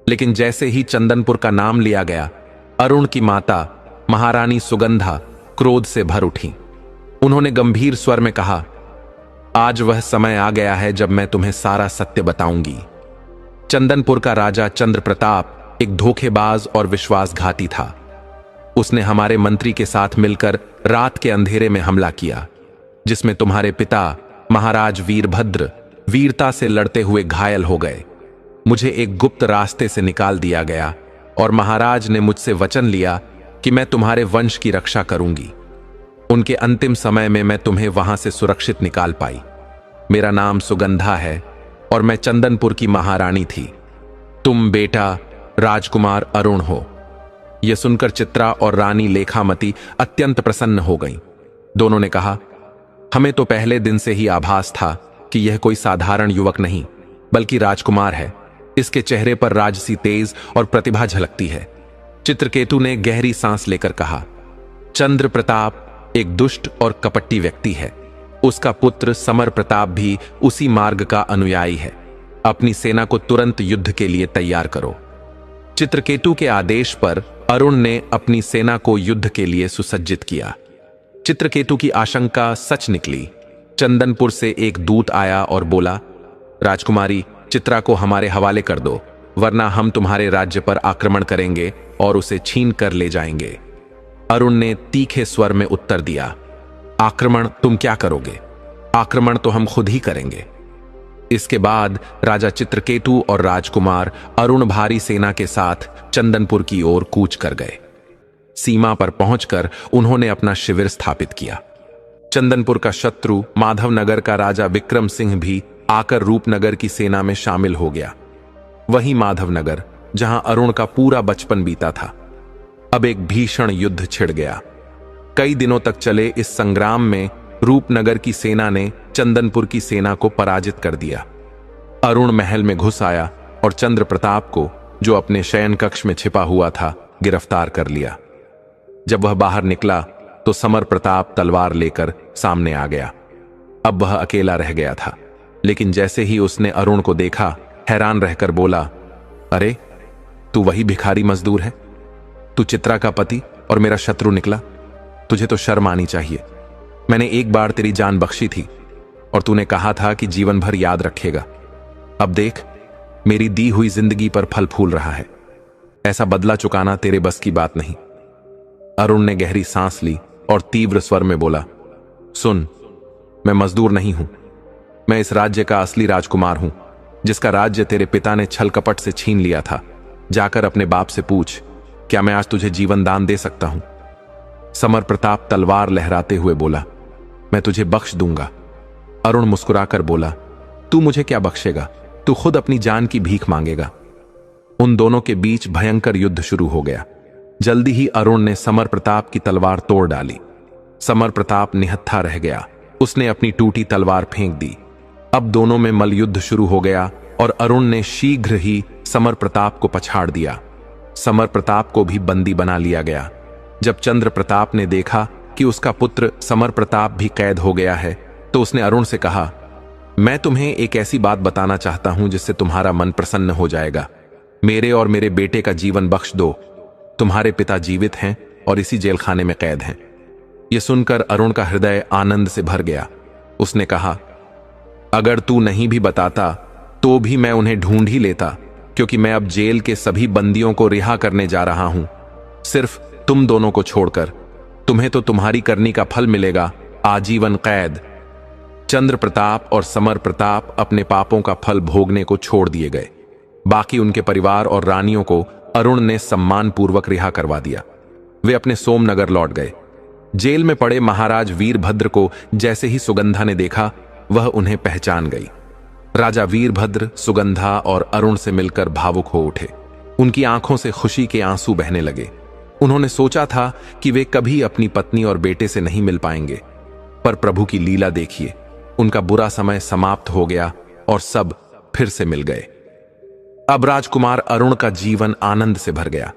लेकिन जैसे ही चंदनपुर का नाम लिया गया, अरुण की माता महारानी सुगंधा क्रोध से भर उठी। उन्होंने गंभीर स्वर में कहा, आज वह समय आ गया है जब मैं तुम्हें सारा सत्य बताऊंगी। चंदनपुर का राजा चंद्र प्रताप एक धोखेबाज और विश्वासघाती था। उसने हमारे मंत्री के साथ मिलकर रात के अंधेरे में हमला किया, जिसमें तुम्हारे पिता महाराज वीरभद्र वीरता से लड़ते हुए घायल हो गए। मुझे एक गुप्त रास्ते से निकाल दिया गया और महाराज ने मुझसे वचन लिया कि मैं तुम्हारे वंश की रक्षा करूंगी। उनके अंतिम समय में मैं तुम्हें वहां से सुरक्षित निकाल पाई। मेरा नाम सुगंधा है और मैं चंदनपुर की महारानी थी। तुम बेटा राजकुमार अरुण हो। यह सुनकर चित्रा और रानी लेखामती अत्यंत प्रसन्न हो गईं। दोनों ने कहा, हमें तो पहले दिन से ही आभास था कि यह कोई साधारण युवक नहीं बल्कि राजकुमार है। इसके चेहरे पर राजसी तेज और प्रतिभा झलकती है। चित्रकेतु ने गहरी सांस लेकर कहा, चंद्र प्रताप एक दुष्ट और कपटी व्यक्ति है। उसका पुत्र समर प्रताप भी उसी मार्ग का अनुयायी है। अपनी सेना को तुरंत युद्ध के लिए तैयार करो। चित्रकेतु के आदेश पर अरुण ने अपनी सेना को युद्ध के लिए सुसज्जित किया। चित्रकेतु की आशंका सच निकली। चंदनपुर से एक दूत आया और बोला, राजकुमारी चित्रा को हमारे हवाले कर दो, वरना हम तुम्हारे राज्य पर आक्रमण करेंगे और उसे छीन कर ले जाएंगे। अरुण ने तीखे स्वर में उत्तर दिया, आक्रमण तुम क्या करोगे? आक्रमण तो हम खुद ही करेंगे। इसके बाद राजा चित्रकेतु और राजकुमार अरुण भारी सेना के साथ चंदनपुर की ओर कूच कर गए। सीमा पर पहुंचकर उन्होंने अपना शिविर स्थापित किया। चंदनपुर का शत्रु माधवनगर का राजा विक्रम सिंह भी आकर रूपनगर की सेना में शामिल हो गया। वही माधवनगर जहां अरुण का पूरा बचपन बीता था, अब एक भीषण युद्ध छिड़ गया। कई दिनों तक चले इस संग्राम में रूपनगर की सेना ने चंदनपुर की सेना को पराजित कर दिया। अरुण महल में घुस आया और चंद्र प्रताप को, जो अपने शयन कक्ष में छिपा हुआ था, गिरफ्तार कर लिया। जब वह बाहर निकला तो समर प्रताप तलवार लेकर सामने आ गया। अब वह अकेला रह गया था, लेकिन जैसे ही उसने अरुण को देखा, हैरान रहकर बोला, अरे तू वही भिखारी मजदूर है? तू चित्रा का पति और मेरा शत्रु निकला। तुझे तो शर्म आनी चाहिए। मैंने एक बार तेरी जान बख्शी थी और तूने कहा था कि जीवन भर याद रखेगा। अब देख, मेरी दी हुई जिंदगी पर फल फूल रहा है। ऐसा बदला चुकाना तेरे बस की बात नहीं। अरुण ने गहरी सांस ली और तीव्र स्वर में बोला, सुन, मैं मजदूर नहीं हूं। मैं इस राज्य का असली राजकुमार हूं, जिसका राज्य तेरे पिता ने छल कपट से छीन लिया था। जाकर अपने बाप से पूछ, क्या मैं आज तुझे जीवन दान दे सकता हूं? समर प्रताप तलवार लहराते हुए बोला, मैं तुझे बख्श दूंगा। अरुण मुस्कुराकर बोला, तू मुझे क्या बख्शेगा? तू खुद अपनी जान की भीख मांगेगा। उन दोनों के बीच भयंकर युद्ध शुरू हो गया। जल्दी ही अरुण ने समर प्रताप की तलवार तोड़ डाली। समर प्रताप निहत्था रह गया। उसने अपनी टूटी तलवार फेंक दी। अब दोनों में मल्लयुद्ध शुरू हो गया और अरुण ने शीघ्र ही समर प्रताप को पछाड़ दिया। समर प्रताप को भी बंदी बना लिया गया। जब चंद्र प्रताप ने देखा कि उसका पुत्र समर प्रताप भी कैद हो गया है, तो उसने अरुण से कहा, मैं तुम्हें एक ऐसी बात बताना चाहता हूं जिससे तुम्हारा मन प्रसन्न हो जाएगा। मेरे और मेरे बेटे का जीवन बख्श दो। तुम्हारे पिता जीवित हैं और इसी जेलखाने में कैद हैं। यह सुनकर अरुण का हृदय आनंद से भर गया। उसने कहा, अगर तू नहीं भी बताता तो भी मैं उन्हें ढूंढ ही लेता, क्योंकि मैं अब जेल के सभी बंदियों को रिहा करने जा रहा हूं, सिर्फ तुम दोनों को छोड़कर। तुम्हें तो तुम्हारी करनी का फल मिलेगा, आजीवन कैद। चंद्र प्रताप और समर प्रताप अपने पापों का फल भोगने को छोड़ दिए गए। बाकी उनके परिवार और रानियों को अरुण ने सम्मानपूर्वक रिहा करवा दिया। वे अपने सोमनगर लौट गए। जेल में पड़े महाराज वीरभद्र को जैसे ही सुगंधा ने देखा, वह उन्हें पहचान गई। राजा वीरभद्र सुगंधा और अरुण से मिलकर भावुक हो उठे। उनकी आंखों से खुशी के आंसू बहने लगे। उन्होंने सोचा था कि वे कभी अपनी पत्नी और बेटे से नहीं मिल पाएंगे, पर प्रभु की लीला देखिए, उनका बुरा समय समाप्त हो गया और सब फिर से मिल गए। अब राजकुमार अरुण का जीवन आनंद से भर गया।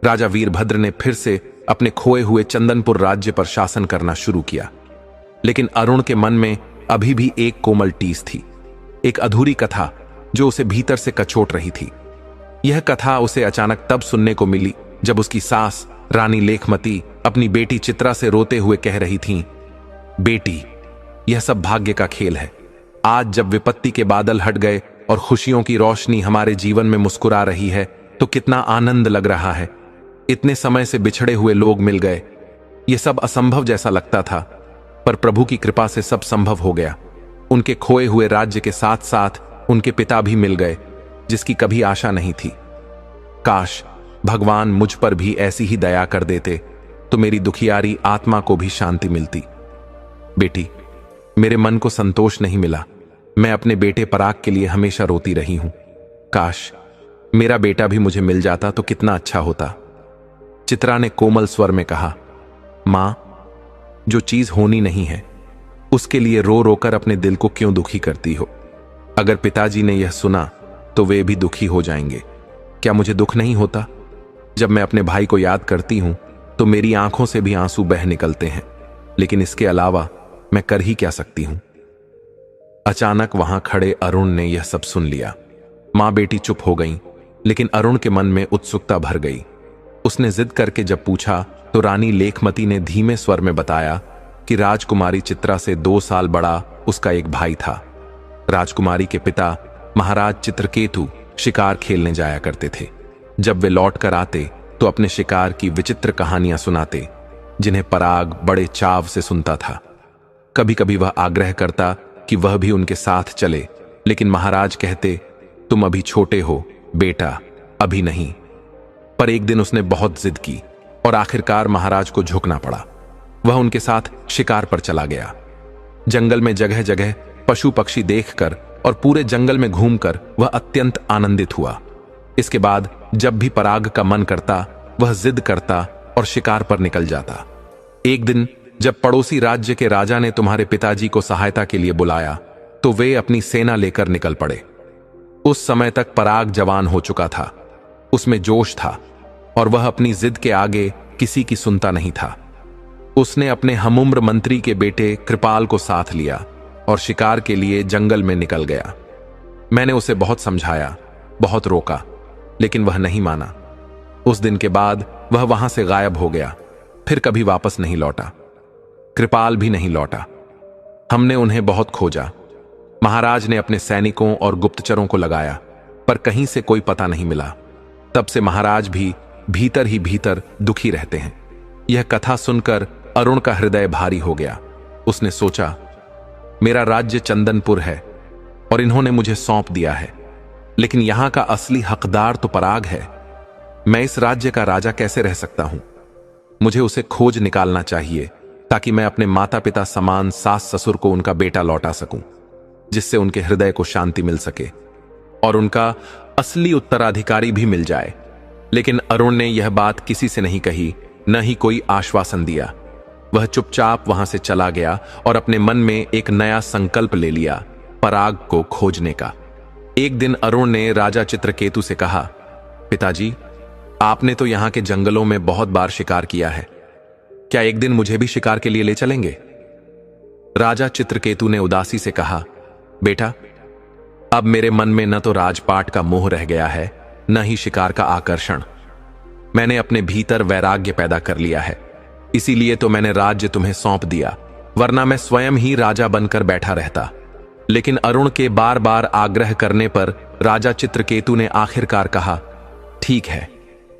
राजा वीरभद्र ने फिर से अपने खोए हुए चंदनपुर राज्य पर शासन करना शुरू किया। लेकिन अरुण के मन में अभी भी एक कोमल टीस थी, एक अधूरी कथा जो उसे भीतर से कचोट रही थी। यह कथा उसे अचानक तब सुनने को मिली जब उसकी सास रानी लेखमती अपनी बेटी चित्रा से रोते हुए कह रही थीं, बेटी, यह सब भाग्य का खेल है। आज जब विपत्ति के बादल हट गए और खुशियों की रोशनी हमारे जीवन में मुस्कुरा रही है, तो कितना आनंद लग रहा है। इतने समय से बिछड़े हुए लोग मिल गए। यह सब असंभव जैसा लगता था, पर प्रभु की कृपा से सब संभव हो गया। उनके खोए हुए राज्य के साथ साथ उनके पिता भी मिल गए, जिसकी कभी आशा नहीं थी। काश भगवान मुझ पर भी ऐसी ही दया कर देते, तो मेरी दुखियारी आत्मा को भी शांति मिलती। बेटी, मेरे मन को संतोष नहीं मिला। मैं अपने बेटे पराग के लिए हमेशा रोती रही हूं। काश मेरा बेटा भी मुझे मिल जाता तो कितना अच्छा होता। चित्रा ने कोमल स्वर में कहा, मां, जो चीज होनी नहीं है उसके लिए रो रोकर अपने दिल को क्यों दुखी करती हो? अगर पिताजी ने यह सुना तो वे भी दुखी हो जाएंगे। क्या मुझे दुख नहीं होता? जब मैं अपने भाई को याद करती हूं तो मेरी आंखों से भी आंसू बह निकलते हैं, लेकिन इसके अलावा मैं कर ही क्या सकती हूं? अचानक वहां खड़े अरुण ने यह सब सुन लिया। मां बेटी चुप हो गईं, लेकिन अरुण के मन में उत्सुकता भर गई। उसने जिद करके जब पूछा तो रानी लेखमती ने धीमे स्वर में बताया कि राजकुमारी चित्रा से 2 साल बड़ा उसका एक भाई था। राजकुमारी के पिता महाराज चित्रकेतु शिकार खेलने जाया करते थे। जब वे लौट कर आते तो अपने शिकार की विचित्र कहानियां सुनाते, जिन्हें पराग बड़े चाव से सुनता था। कभी कभी वह आग्रह करता कि वह भी उनके साथ चले, लेकिन महाराज कहते, तुम अभी छोटे हो बेटा, अभी नहीं। पर एक दिन उसने बहुत जिद की और आखिरकार महाराज को झुकना पड़ा। वह उनके साथ शिकार पर चला गया। जंगल में जगह जगह पशु पक्षी देखकर और पूरे जंगल में घूमकर वह अत्यंत आनंदित हुआ। इसके बाद जब भी पराग का मन करता, वह जिद करता और शिकार पर निकल जाता। एक दिन जब पड़ोसी राज्य के राजा ने तुम्हारे पिताजी को सहायता के लिए बुलाया, तो वे अपनी सेना लेकर निकल पड़े। उस समय तक पराग जवान हो चुका था, उसमें जोश था और वह अपनी जिद के आगे किसी की सुनता नहीं था। उसने अपने हमुम्र मंत्री के बेटे कृपाल को साथ लिया और शिकार के लिए जंगल में निकल गया। मैंने उसे बहुत समझाया, बहुत रोका, लेकिन वह नहीं माना। उस दिन के बाद वह वहां से गायब हो गया, फिर कभी वापस नहीं लौटा। कृपाल भी नहीं लौटा। हमने उन्हें बहुत खोजा। महाराज ने अपने सैनिकों और गुप्तचरों को लगाया, पर कहीं से कोई पता नहीं मिला। तब से महाराज भी भीतर ही भीतर दुखी रहते हैं। यह कथा सुनकर अरुण का हृदय भारी हो गया। उसने सोचा, मेरा राज्य चंदनपुर है और इन्होंने मुझे सौंप दिया है, लेकिन यहां का असली हकदार तो पराग है। मैं इस राज्य का राजा कैसे रह सकता हूं? मुझे उसे खोज निकालना चाहिए, ताकि मैं अपने माता पिता समान सास ससुर को उनका बेटा लौटा सकूं, जिससे उनके हृदय को शांति मिल सके और उनका असली उत्तराधिकारी भी मिल जाए। लेकिन अरुण ने यह बात किसी से नहीं कही, न ही कोई आश्वासन दिया। वह चुपचाप वहां से चला गया और अपने मन में एक नया संकल्प ले लिया, पराग को खोजने का। एक दिन अरुण ने राजा चित्रकेतु से कहा, पिताजी, आपने तो यहां के जंगलों में बहुत बार शिकार किया है, क्या एक दिन मुझे भी शिकार के लिए ले चलेंगे? राजा चित्रकेतु ने उदासी से कहा, बेटा, अब मेरे मन में न तो राजपाट का मोह रह गया है, न ही शिकार का आकर्षण। मैंने अपने भीतर वैराग्य पैदा कर लिया है, इसीलिए तो मैंने राज्य तुम्हें सौंप दिया, वरना मैं स्वयं ही राजा बनकर बैठा रहता। लेकिन अरुण के बार बार आग्रह करने पर राजा चित्रकेतु ने आखिरकार कहा, ठीक है,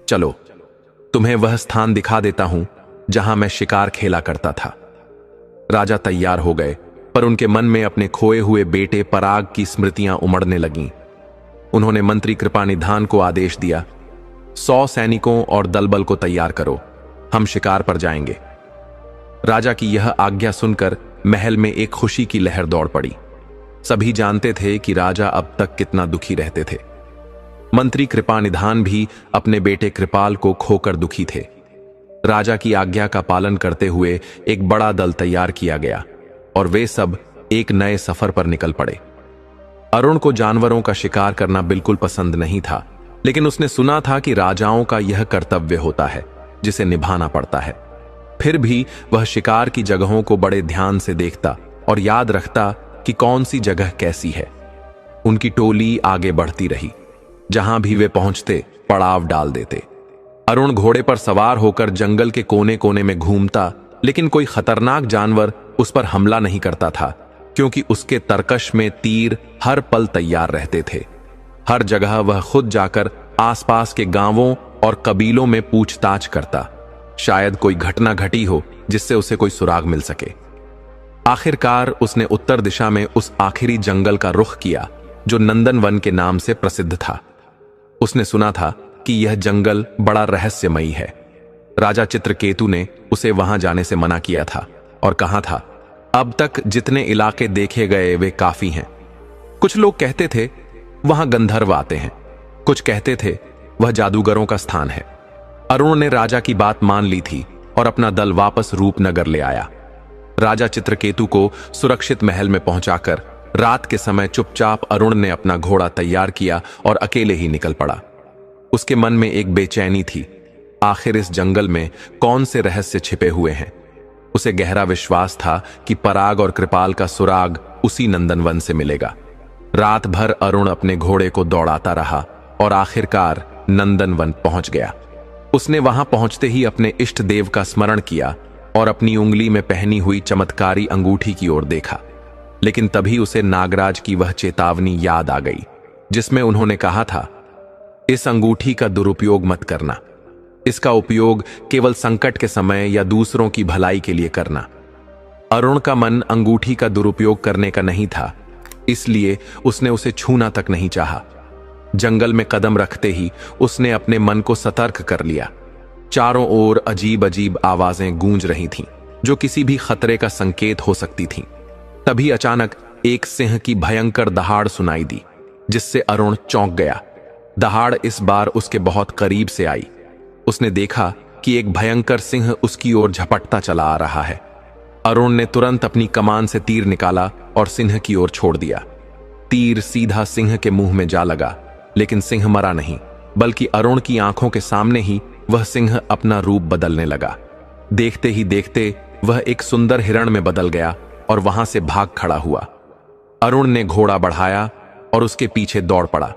चलो तुम्हें वह स्थान दिखा देता हूं जहां मैं शिकार खेला करता था। राजा तैयार हो गए, पर उनके मन में अपने खोए हुए बेटे पराग की स्मृतियां उमड़ने लगीं। उन्होंने मंत्री कृपानिधान को आदेश दिया, 100 सैनिकों और दलबल को तैयार करो, हम शिकार पर जाएंगे। राजा की यह आज्ञा सुनकर महल में एक खुशी की लहर दौड़ पड़ी। सभी जानते थे कि राजा अब तक कितना दुखी रहते थे। मंत्री कृपानिधान भी अपने बेटे कृपाल को खोकर दुखी थे। राजा की आज्ञा का पालन करते हुए एक बड़ा दल तैयार किया गया और वे सब एक नए सफर पर निकल पड़े। अरुण को जानवरों का शिकार करना बिल्कुल पसंद नहीं था, लेकिन उसने सुना था कि राजाओं का यह कर्तव्य होता है जिसे निभाना पड़ता है। फिर भी वह शिकार की जगहों को बड़े ध्यान से देखता और याद रखता कि कौन सी जगह कैसी है। उनकी टोली आगे बढ़ती रही, जहां भी वे पहुंचते पड़ाव डाल देते। अरुण घोड़े पर सवार होकर जंगल के कोने कोने में घूमता, लेकिन कोई खतरनाक जानवर उस पर हमला नहीं करता था, क्योंकि उसके तरकश में तीर हर पल तैयार रहते थे। हर जगह वह खुद जाकर आसपास के गांवों और कबीलों में पूछताछ करता, शायद कोई घटना घटी हो जिससे उसे कोई सुराग मिल सके। आखिरकार उसने उत्तर दिशा में उस आखिरी जंगल का रुख किया जो नंदनवन के नाम से प्रसिद्ध था। उसने सुना था कि यह जंगल बड़ा रहस्यमयी है। राजा चित्रकेतु ने उसे वहां जाने से मना किया था और कहा था, अब तक जितने इलाके देखे गए वे काफी हैं। कुछ लोग कहते थे वहां गंधर्व आते हैं, कुछ कहते थे वह जादूगरों का स्थान है। अरुण ने राजा की बात मान ली थी और अपना दल वापस रूपनगर ले आया। राजा चित्रकेतु को सुरक्षित महल में पहुंचाकर रात के समय चुपचाप अरुण ने अपना घोड़ा तैयार किया और अकेले ही निकल पड़ा। उसके मन में एक बेचैनी थी, आखिर इस जंगल में कौन से रहस्य छिपे हुए हैं। उसे गहरा विश्वास था कि पराग और कृपाल का सुराग उसी नंदनवन से मिलेगा। रात भर अरुण अपने घोड़े को दौड़ाता रहा और आखिरकार नंदनवन पहुंच गया। उसने वहां पहुंचते ही अपने इष्ट देव का स्मरण किया और अपनी उंगली में पहनी हुई चमत्कारी अंगूठी की ओर देखा। लेकिन तभी उसे नागराज की वह चेतावनी याद आ गई, जिसमें उन्होंने कहा था, इस अंगूठी का दुरुपयोग मत करना, इसका उपयोग केवल संकट के समय या दूसरों की भलाई के लिए करना। अरुण का मन अंगूठी का दुरुपयोग करने का नहीं था, इसलिए उसने उसे छूना तक नहीं चाहा। जंगल में कदम रखते ही उसने अपने मन को सतर्क कर लिया। चारों ओर अजीब अजीब आवाजें गूंज रही थीं, जो किसी भी खतरे का संकेत हो सकती थीं। तभी अचानक एक सिंह की भयंकर दहाड़ सुनाई दी, जिससे अरुण चौंक गया। दहाड़ इस बार उसके बहुत करीब से आई। उसने देखा कि एक भयंकर सिंह उसकी ओर झपटता चला आ रहा है। अरुण ने तुरंत अपनी कमान से तीर निकाला और सिंह की ओर छोड़ दिया। तीर सीधा सिंह के मुंह में जा लगा, लेकिन सिंह मरा नहीं, बल्कि अरुण की आंखों के सामने ही वह सिंह अपना रूप बदलने लगा। देखते ही देखते वह एक सुंदर हिरण में बदल गया और वहां से भाग खड़ा हुआ। अरुण ने घोड़ा बढ़ाया और उसके पीछे दौड़ पड़ा।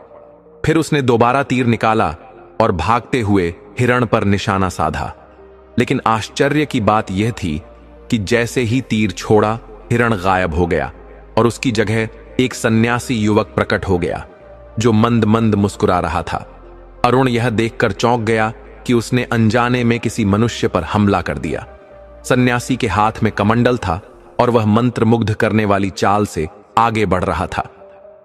फिर उसने दोबारा तीर निकाला और भागते हुए हिरण पर निशाना साधा। लेकिन आश्चर्य की बात यह थी कि जैसे ही तीर छोड़ा, हिरण गायब हो गया और उसकी जगह एक सन्यासी युवक प्रकट हो गया, जो मंद मंद मुस्कुरा रहा था। अरुण यह देखकर चौंक गया कि उसने अनजाने में किसी मनुष्य पर हमला कर दिया। सन्यासी के हाथ में कमंडल था और वह मंत्र मुग्ध करने वाली चाल से आगे बढ़ रहा था।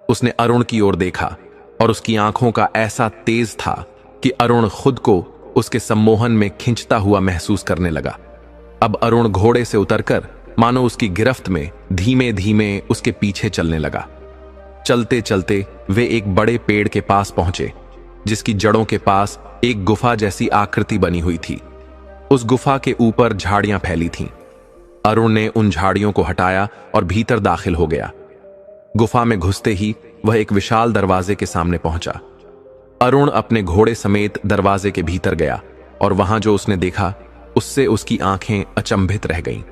उसने अरुण की ओर देखा और उसकी आंखों का ऐसा तेज था कि अरुण खुद को उसके सम्मोहन में खींचता हुआ महसूस करने लगा। अब अरुण घोड़े से उतरकर मानो उसकी गिरफ्त में धीमे धीमे उसके पीछे चलने लगा। चलते चलते वे एक बड़े पेड़ के पास पहुंचे, जिसकी जड़ों के पास एक गुफा जैसी आकृति बनी हुई थी। उस गुफा के ऊपर झाड़ियां फैली थीं। अरुण ने उन झाड़ियों को हटाया और भीतर दाखिल हो गया। गुफा में घुसते ही वह एक विशाल दरवाजे के सामने पहुंचा। अरुण अपने घोड़े समेत दरवाजे के भीतर गया और वहां जो उसने देखा, उससे उसकी आंखें अचंभित रह गईं।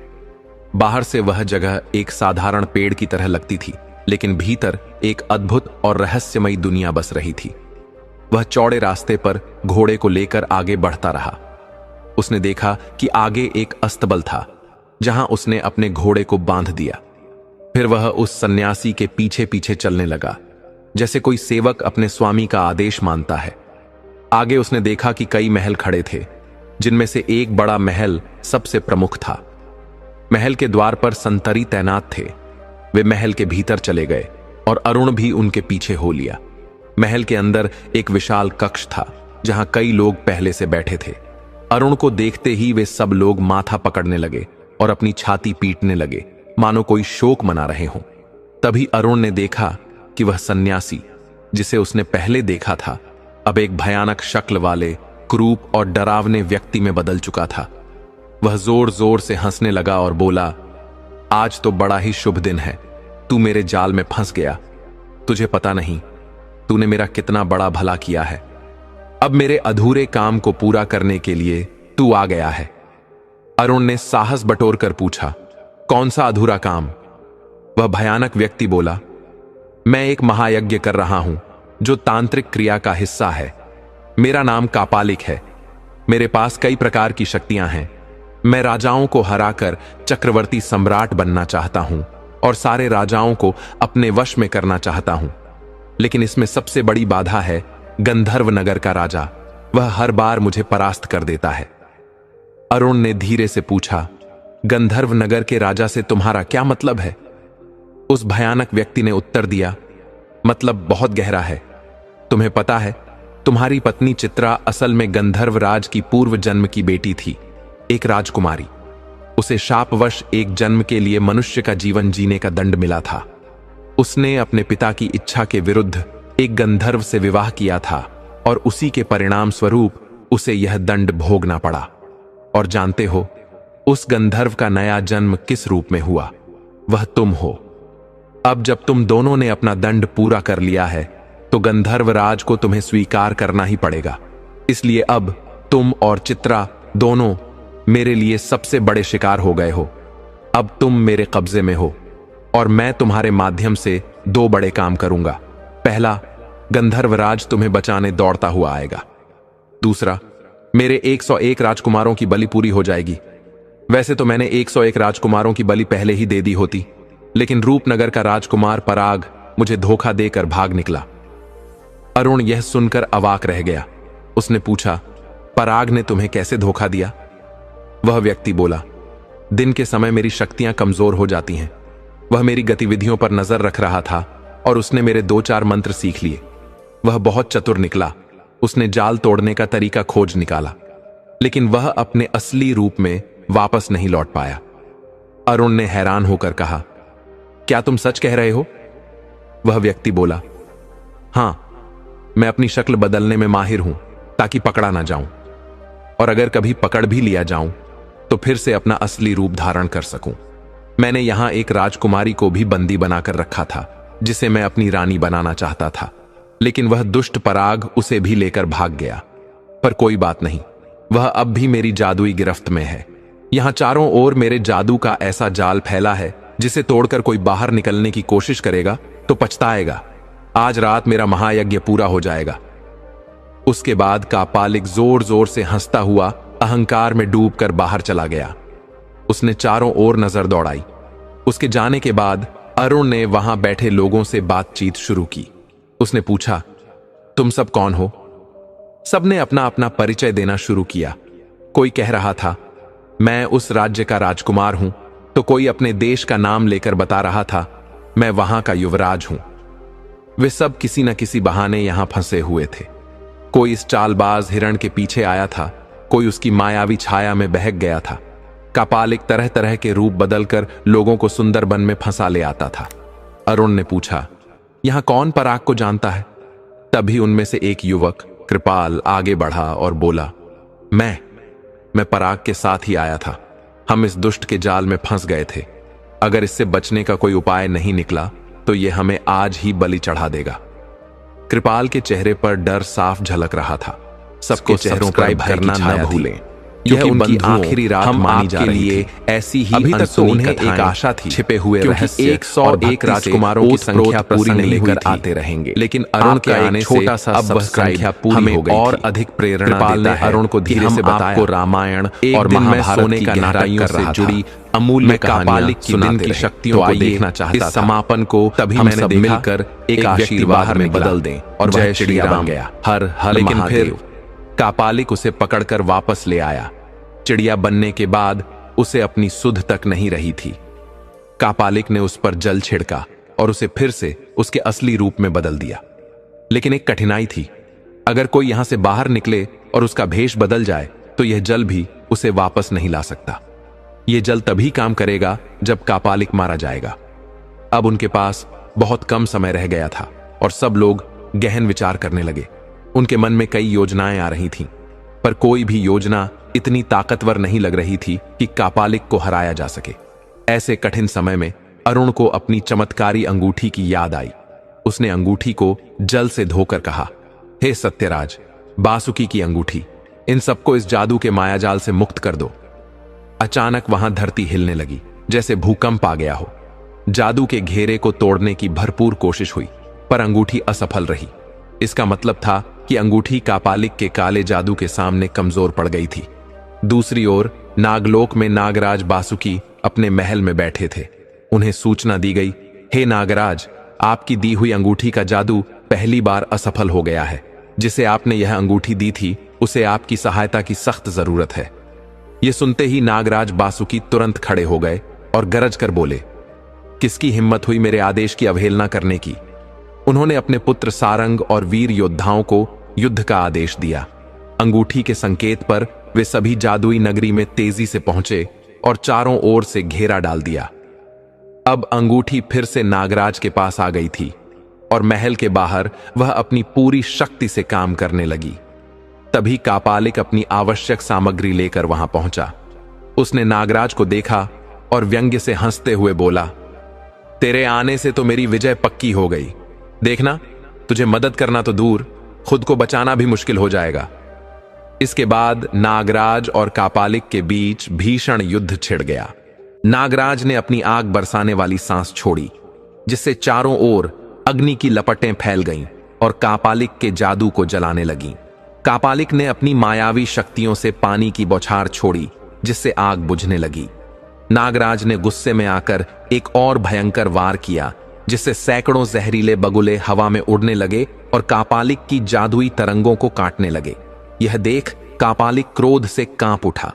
बाहर से वह जगह एक साधारण पेड़ की तरह लगती थी, लेकिन भीतर एक अद्भुत और रहस्यमयी दुनिया बस रही थी। वह चौड़े रास्ते पर घोड़े को लेकर आगे बढ़ता रहा। उसने देखा कि आगे एक अस्तबल था, जहां उसने अपने घोड़े को बांध दिया। फिर वह उस सन्यासी के पीछे पीछे चलने लगा, जैसे कोई सेवक अपने स्वामी का आदेश मानता है। आगे उसने देखा कि कई महल खड़े थे, जिनमें से एक बड़ा महल सबसे प्रमुख था। महल के द्वार पर संतरी तैनात थे। वे महल के भीतर चले गए और अरुण भी उनके पीछे हो लिया। महल के अंदर एक विशाल कक्ष था, जहां कई लोग पहले से बैठे थे। अरुण को देखते ही वे सब लोग माथा पकड़ने लगे और अपनी छाती पीटने लगे, मानो कोई शोक मना रहे हों। तभी अरुण ने देखा कि वह सन्यासी, जिसे उसने पहले देखा था, अब एक भयानक शक्ल वाले, क्रूप और डरावने व्यक्ति में बदल चुका था। वह जोर जोर से हंसने लगा और बोला, आज तो बड़ा ही शुभ दिन है। तू मेरे जाल में फंस गया। तुझे पता नहीं तूने मेरा कितना बड़ा भला किया है। अब मेरे अधूरे काम को पूरा करने के लिए तू आ गया है। अरुण ने साहस बटोर कर पूछा, कौन सा अधूरा काम? वह भयानक व्यक्ति बोला, मैं एक महायज्ञ कर रहा हूं, जो तांत्रिक क्रिया का हिस्सा है। मेरा नाम कापालिक है। मेरे पास कई प्रकार की शक्तियां हैं। मैं राजाओं को हराकर चक्रवर्ती सम्राट बनना चाहता हूं और सारे राजाओं को अपने वश में करना चाहता हूं। लेकिन इसमें सबसे बड़ी बाधा है गंधर्व नगर का राजा। वह हर बार मुझे परास्त कर देता है। अरुण ने धीरे से पूछा, गंधर्व नगर के राजा से तुम्हारा क्या मतलब है? उस भयानक व्यक्ति ने उत्तर दिया, मतलब बहुत गहरा है। तुम्हें पता है, तुम्हारी पत्नी चित्रा असल में गंधर्व राज की पूर्व जन्म की बेटी थी, एक राजकुमारी। उसे शापवश एक जन्म के लिए मनुष्य का जीवन जीने का दंड मिला था। उसने अपने पिता की इच्छा के विरुद्ध एक गंधर्व से विवाह किया था और उसी के परिणाम स्वरूप उसे यह दंड भोगना पड़ा। और जानते हो, उस गंधर्व का नया जन्म किस रूप में हुआ? वह तुम हो। अब जब तुम दोनों ने अपना दंड पूरा कर लिया है, तो गंधर्व राज को तुम्हें स्वीकार करना ही पड़ेगा। इसलिए अब तुम और चित्रा दोनों मेरे लिए सबसे बड़े शिकार हो गए हो। अब तुम मेरे कब्जे में हो और मैं तुम्हारे माध्यम से दो बड़े काम करूंगा। पहला, गंधर्व राज तुम्हें बचाने दौड़ता हुआ आएगा। दूसरा, मेरे 101 राजकुमारों की बलि पूरी हो जाएगी। वैसे तो मैंने 101 राजकुमारों की बलि पहले ही दे दी होती, लेकिन रूपनगर का राजकुमार पराग मुझे धोखा देकर भाग निकला। अरुण यह सुनकर अवाक रह गया। उसने पूछा, पराग ने तुम्हें कैसे धोखा दिया? वह व्यक्ति बोला, दिन के समय मेरी शक्तियां कमजोर हो जाती हैं। वह मेरी गतिविधियों पर नजर रख रहा था और उसने मेरे 2-4 मंत्र सीख लिए। वह बहुत चतुर निकला। उसने जाल तोड़ने का तरीका खोज निकाला, लेकिन वह अपने असली रूप में वापस नहीं लौट पाया। अरुण ने हैरान होकर कहा, क्या तुम सच कह रहे हो? वह व्यक्ति बोला, हां, मैं अपनी शक्ल बदलने में माहिर हूं ताकि पकड़ा ना जाऊं, और अगर कभी पकड़ भी लिया जाऊं तो फिर से अपना असली रूप धारण कर सकूं। मैंने यहां एक राजकुमारी को भी बंदी बनाकर रखा था, जिसे मैं अपनी रानी बनाना चाहता था, लेकिन वह दुष्ट पराग उसे भी लेकर भाग गया। पर कोई बात नहीं, वह अब भी मेरी जादुई गिरफ्त में है। यहां चारों ओर मेरे जादू का ऐसा जाल फैला है, जिसे तोड़कर कोई बाहर निकलने की कोशिश करेगा तो पछताएगा। आज रात मेरा महायज्ञ पूरा हो जाएगा। उसके बाद कापालिक जोर जोर से हंसता हुआ अहंकार में डूबकर बाहर चला गया। उसने चारों ओर नजर दौड़ाई। उसके जाने के बाद अरुण ने वहां बैठे लोगों से बातचीत शुरू की। उसने पूछा, तुम सब कौन हो? सबने अपना अपना परिचय देना शुरू किया। कोई कह रहा था, मैं उस राज्य का राजकुमार हूं, तो कोई अपने देश का नाम लेकर बता रहा था, मैं वहां का युवराज हूं। वे सब किसी न किसी बहाने यहां फंसे हुए थे। कोई इस चालबाज हिरण के पीछे आया था, कोई उसकी मायावी छाया में बहक गया था। कापालिक तरह तरह के रूप बदलकर लोगों को सुंदरबन में फंसा ले आता था। अरुण ने पूछा, यहां कौन पराग को जानता है? तभी उनमें से एक युवक कृपाल आगे बढ़ा और बोला, मैं पराग के साथ ही आया था। हम इस दुष्ट के जाल में फंस गए थे। अगर इससे बचने का कोई उपाय नहीं निकला तो यह हमें आज ही बलि चढ़ा देगा। कृपाल के चेहरे पर डर साफ झलक रहा था। सबके चेहरों पर करना न भूलें। यह उनकी आखिरी रात मानी जा रही थी। ऐसी ही अभी तक तो उन्हें एक आशा थी, छिपे हुए रहस्य 101 राजकुमारों की संख्या पूरी नहीं लेकर आते रहेंगे। लेकिन अरुण के आने छोटा सा अब वह संख्या पूरी हो गई और अधिक प्रेरणा देता है। अरुण को धीरे से बताया आपको रामायण और महाभारत की गहराइयों से जुड़ी अमूल्य कापालिक की दिन की शक्तियों को देखना चाहता था। इस समापन को तभी मैंने देखा मिलकर एक आशीर्वाद में बदल दें और जय श्री राम गया। हर हर लेकिन फिर कापालिक उसे पकड़कर वापस ले आया। चिड़िया बनने के बाद उसे अपनी सुध तक नहीं रही थी। कापालिक ने उस पर जल छिड़का और उसे फिर से उसके असली रूप में बदल दिया। लेकिन एक कठिनाई थी, अगर कोई यहां से बाहर निकले और उसका भेष बदल जाए तो यह जल भी उसे वापस नहीं ला सकता। यह जल तभी काम करेगा जब कापालिक मारा जाएगा। अब उनके पास बहुत कम समय रह गया था और सब लोग गहन विचार करने लगे। उनके मन में कई योजनाएं आ रही थीं, पर कोई भी योजना इतनी ताकतवर नहीं लग रही थी कि कापालिक को हराया जा सके। ऐसे कठिन समय में अरुण को अपनी चमत्कारी अंगूठी की याद आई। उसने अंगूठी को जल से धोकर कहा, हे सत्यराज, बासुकी की अंगूठी, इन सबको इस जादू के मायाजाल से मुक्त कर दो। अचानक वहां धरती हिलने लगी, जैसे भूकंप आ गया हो। जादू के घेरे को तोड़ने की भरपूर कोशिश हुई, पर अंगूठी असफल रही। इसका मतलब था कि अंगूठी कापालिक के काले जादू के सामने कमजोर पड़ गई थी। दूसरी ओर नागलोक में नागराज बासुकी अपने महल में बैठे थे। उन्हें सूचना दी गई, हे नागराज, आपकी दी हुई अंगूठी का जादू पहली बार असफल हो गया है। जिसे आपने यह अंगूठी दी थी उसे आपकी सहायता की सख्त जरूरत है। यह सुनते ही नागराज बासुकी तुरंत खड़े हो गए और गरज कर बोले, किसकी हिम्मत हुई मेरे आदेश की अवहेलना करने की। उन्होंने अपने पुत्र सारंग और वीर योद्धाओं को युद्ध का आदेश दिया। अंगूठी के संकेत पर वे सभी जादुई नगरी में तेजी से पहुंचे और चारों ओर से घेरा डाल दिया। अब अंगूठी फिर से नागराज के पास आ गई थी और महल के बाहर वह अपनी पूरी शक्ति से काम करने लगी। तभी कापालिक अपनी आवश्यक सामग्री लेकर वहां पहुंचा। उसने नागराज को देखा और व्यंग्य से हंसते हुए बोला, तेरे आने से तो मेरी विजय पक्की हो गई। देखना, तुझे मदद करना तो दूर, खुद को बचाना भी मुश्किल हो जाएगा। इसके बाद नागराज और कापालिक के बीच भीषण युद्ध छिड़ गया। नागराज ने अपनी आग बरसाने वाली सांस छोड़ी, जिससे चारों ओर अग्नि की लपटें फैल गईं और कापालिक के जादू को जलाने लगीं। कापालिक ने अपनी मायावी शक्तियों से पानी की बौछार छोड़ी, जिससे आग बुझने लगी। नागराज ने गुस्से में आकर एक और भयंकर वार किया, जिससे सैकड़ों जहरीले बगुले हवा में उड़ने लगे और कापालिक की जादुई तरंगों को काटने लगे। यह देख कापालिक क्रोध से कांप उठा।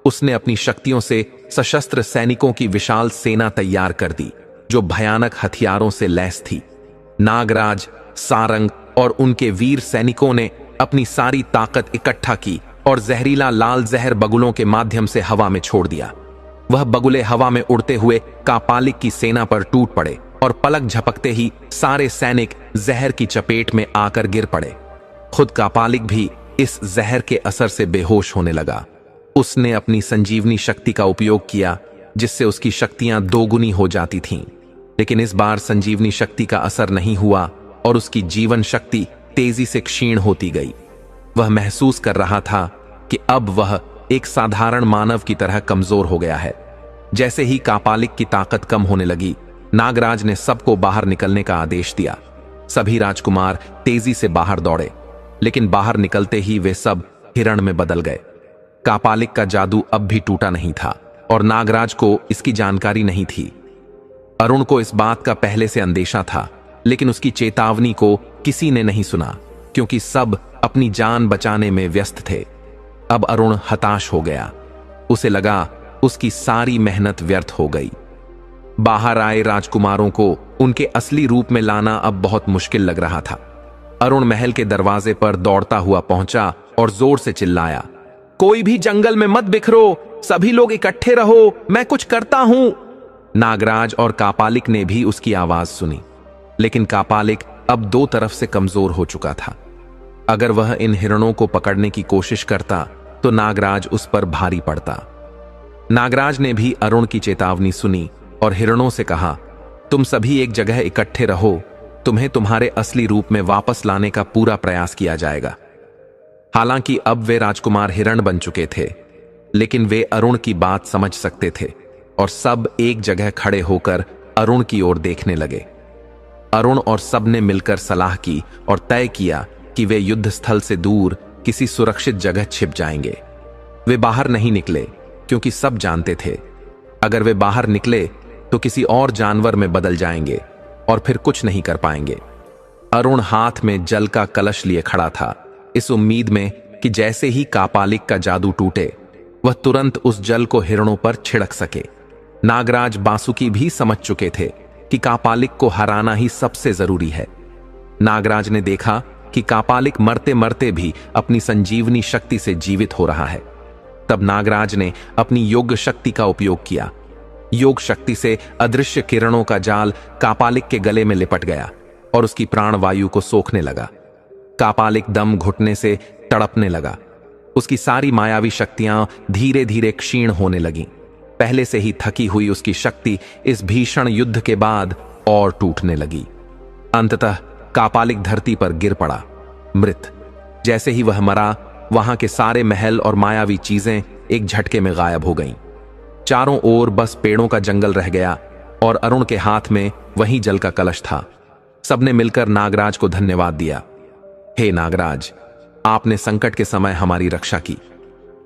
उसने अपनी शक्तियों से सशस्त्र सैनिकों की विशाल सेना तैयार कर दी, जो भयानक हथियारों से लैस थी। नागराज, सारंग और उनके वीर सैनिकों ने अपनी सारी ताकत इकट्ठा की और जहरीला लाल जहर बगुलों के माध्यम से हवा में छोड़ दिया। वह बगुले हवा में उड़ते हुए कापालिक की सेना पर टूट पड़े और पलक झपकते ही सारे सैनिक जहर की चपेट में आकर गिर पड़े। खुद कापालिक भी इस जहर के असर से बेहोश होने लगा। उसने अपनी संजीवनी शक्ति का उपयोग किया, जिससे उसकी शक्तियां दोगुनी हो जाती थीं। लेकिन इस बार संजीवनी शक्ति का असर नहीं हुआ और उसकी जीवन शक्ति तेजी से क्षीण होती गई। वह महसूस कर रहा था कि अब वह एक साधारण मानव की तरह कमजोर हो गया है। जैसे ही कापालिक की ताकत कम होने लगी, नागराज ने सबको बाहर निकलने का आदेश दिया। सभी राजकुमार तेजी से बाहर दौड़े, लेकिन बाहर निकलते ही वे सब हिरण में बदल गए। कापालिक का जादू अब भी टूटा नहीं था और नागराज को इसकी जानकारी नहीं थी। अरुण को इस बात का पहले से अंदेशा था, लेकिन उसकी चेतावनी को किसी ने नहीं सुना, क्योंकि सब अपनी जान बचाने में व्यस्त थे। अब अरुण हताश हो गया। उसे लगा उसकी सारी मेहनत व्यर्थ हो गई। बाहर आए राजकुमारों को उनके असली रूप में लाना अब बहुत मुश्किल लग रहा था। अरुण महल के दरवाजे पर दौड़ता हुआ पहुंचा और जोर से चिल्लाया, कोई भी जंगल में मत बिखरो, सभी लोग इकट्ठे रहो, मैं कुछ करता हूं। नागराज और कापालिक ने भी उसकी आवाज सुनी, लेकिन कापालिक अब दो तरफ से कमजोर हो चुका था। अगर वह इन हिरणों को पकड़ने की कोशिश करता तो नागराज उस पर भारी पड़ता। नागराज ने भी अरुण की चेतावनी सुनी और हिरणों से कहा, तुम सभी एक जगह इकट्ठे रहो, तुम्हें तुम्हारे असली रूप में वापस लाने का पूरा प्रयास किया जाएगा। हालांकि अब वे राजकुमार हिरण बन चुके थे। लेकिन वे अरुण की बात समझ सकते थे और सब एक जगह खड़े होकर अरुण की ओर देखने लगे। अरुण और सब ने मिलकर सलाह की और तय किया कि वे युद्ध स्थल से दूर किसी सुरक्षित जगह छिप जाएंगे। वे बाहर नहीं निकले क्योंकि सब जानते थे अगर वे बाहर निकले तो किसी और जानवर में बदल जाएंगे और फिर कुछ नहीं कर पाएंगे। अरुण हाथ में जल का कलश लिए खड़ा था, इस उम्मीद में कि जैसे ही कापालिक का जादू टूटे वह तुरंत उस जल को हिरणों पर छिड़क सके। नागराज बासुकी भी समझ चुके थे कि कापालिक को हराना ही सबसे जरूरी है। नागराज ने देखा कि कापालिक मरते मरते भी अपनी संजीवनी शक्ति से जीवित हो रहा है। तब नागराज ने अपनी योग शक्ति का उपयोग किया। योग शक्ति से अदृश्य किरणों का जाल कापालिक के गले में लिपट गया और उसकी प्राणवायु को सोखने लगा। कापालिक दम घुटने से तड़पने लगा। उसकी सारी मायावी शक्तियां धीरे धीरे क्षीण होने लगीं। पहले से ही थकी हुई उसकी शक्ति इस भीषण युद्ध के बाद और टूटने लगी। अंततः कापालिक धरती पर गिर पड़ा, मृत। जैसे ही वह मरा, वहां के सारे महल और मायावी चीजें एक झटके में गायब हो गईं। चारों ओर बस पेड़ों का जंगल रह गया और अरुण के हाथ में वही जल का कलश था। सबने मिलकर नागराज को धन्यवाद दिया। हे नागराज, आपने संकट के समय हमारी रक्षा की।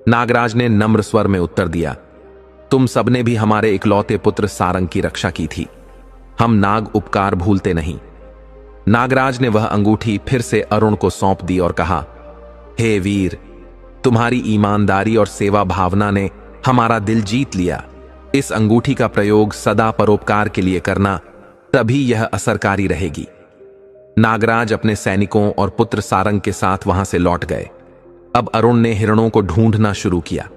नागराज ने नम्र स्वर में उत्तर दिया, तुम सबने भी हमारे इकलौते पुत्र सारंग की रक्षा की थी। हम नाग उपकार भूलते नहीं। नागराज ने वह अंगूठी फिर से अरुण को सौंप दी और कहा, हे वीर, तुम्हारी ईमानदारी और सेवा भावना ने हमारा दिल जीत लिया। इस अंगूठी का प्रयोग सदा परोपकार के लिए करना, तभी यह असरकारी रहेगी। नागराज अपने सैनिकों और पुत्र सारंग के साथ वहां से लौट गए। अब अरुण ने हिरणों को ढूंढना शुरू किया।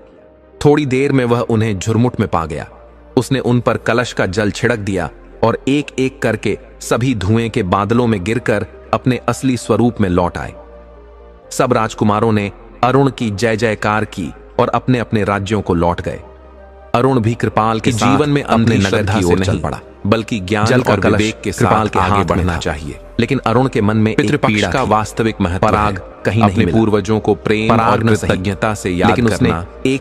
थोड़ी देर में वह उन्हें झुरमुट में पा गया। उसने उन पर कलश का जल छिड़क दिया और एक एक करके सभी धुएं के बादलों में गिरकर अपने असली स्वरूप में लौट आए। सब राजकुमारों ने अरुण की जय जयकार की और अपने अपने राज्यों को लौट गए। अरुण भी कृपाल के जीवन में अपने नगर की ओर चल पड़ा, बल्कि ज्ञान और विवेक के कृपाल के आगे बढ़ना चाहिए। लेकिन अरुण के मन में पितृपक्ष का वास्तविक महत्व पराग कहीं नहीं मिला। पूर्वजों को प्रेम और कृतज्ञता से याद करना,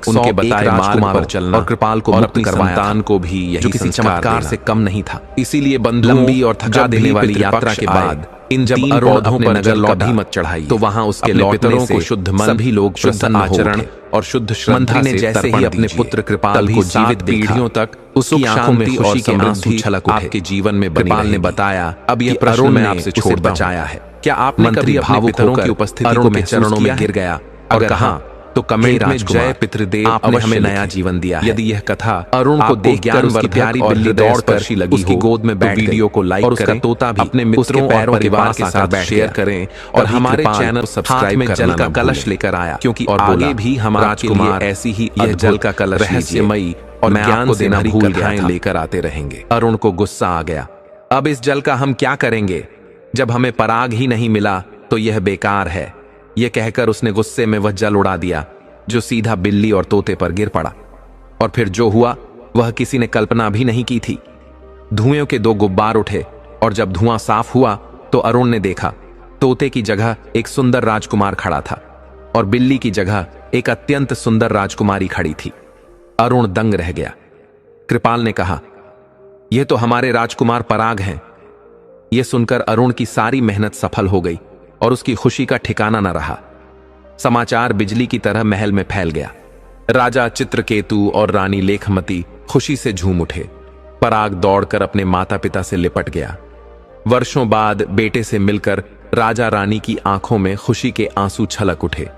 उनके बताए मार्ग पर चलना और कृपाल को मुक्त करवाया। संतान को भी यही किसी चमत्कार से कम नहीं था। इसीलिए लंबी और थका देने वाली यात्रा के बाद जब अरुण अपने नगर लौटा मत चढ़ाई तो वहां उसके लौटने से शुद्ध मन, सभी लोग शुद्ध आचरण और शुद्ध श्रद्धा ने जैसे ही अपने पुत्र कृपाल को जीवित पीढ़ियों तक उसकी आंखों में खुशी के आंसू छलक उठे। आपके जीवन में कृपाल ने बताया, अब यह प्रश्न मैं आपसे छोड़ बचाया है। क्या आपने कभी अपने पितरों की उपस्थिति को चरणों में गिर गया और कहा, तो कमेंट में जय पितृदेव, आपने हमें नया जीवन दिया है। यदि यह कथा अरुण को देखकर उसकी प्यारी बिल्ली दौड़कर लगी उसकी गोद में बैठ वीडियो को लाइक और उसका तोता भी अपने मित्रों और परिवार के साथ शेयर करें और हमारे चैनल सब्सक्राइब करना जल का कलश लेकर आया, क्योंकि और आगे भी हम राजकुमार ऐसी ही यह जल का कलश रहस्यमयी और ज्ञान को देना भूल गए लेकर आते रहेंगे। अरुण को गुस्सा आ गया। अब इस जल का हम क्या करेंगे? जब हमें पराग ही नहीं मिला तो यह बेकार है। यह कहकर उसने गुस्से में वह जल उड़ा दिया, जो सीधा बिल्ली और तोते पर गिर पड़ा। और फिर जो हुआ वह किसी ने कल्पना भी नहीं की थी। धुएं के दो गुब्बार उठे और जब धुआं साफ हुआ तो अरुण ने देखा तोते की जगह एक सुंदर राजकुमार खड़ा था और बिल्ली की जगह एक अत्यंत सुंदर राजकुमारी खड़ी थी। अरुण दंग रह गया। कृपाल ने कहा, यह तो हमारे राजकुमार पराग हैं। यह सुनकर अरुण की सारी मेहनत सफल हो गई और उसकी खुशी का ठिकाना न रहा। समाचार बिजली की तरह महल में फैल गया। राजा चित्रकेतु और रानी लेखमती खुशी से झूम उठे। पराग दौड़कर अपने माता पिता से लिपट गया। वर्षों बाद बेटे से मिलकर राजा रानी की आंखों में खुशी के आंसू छलक उठे।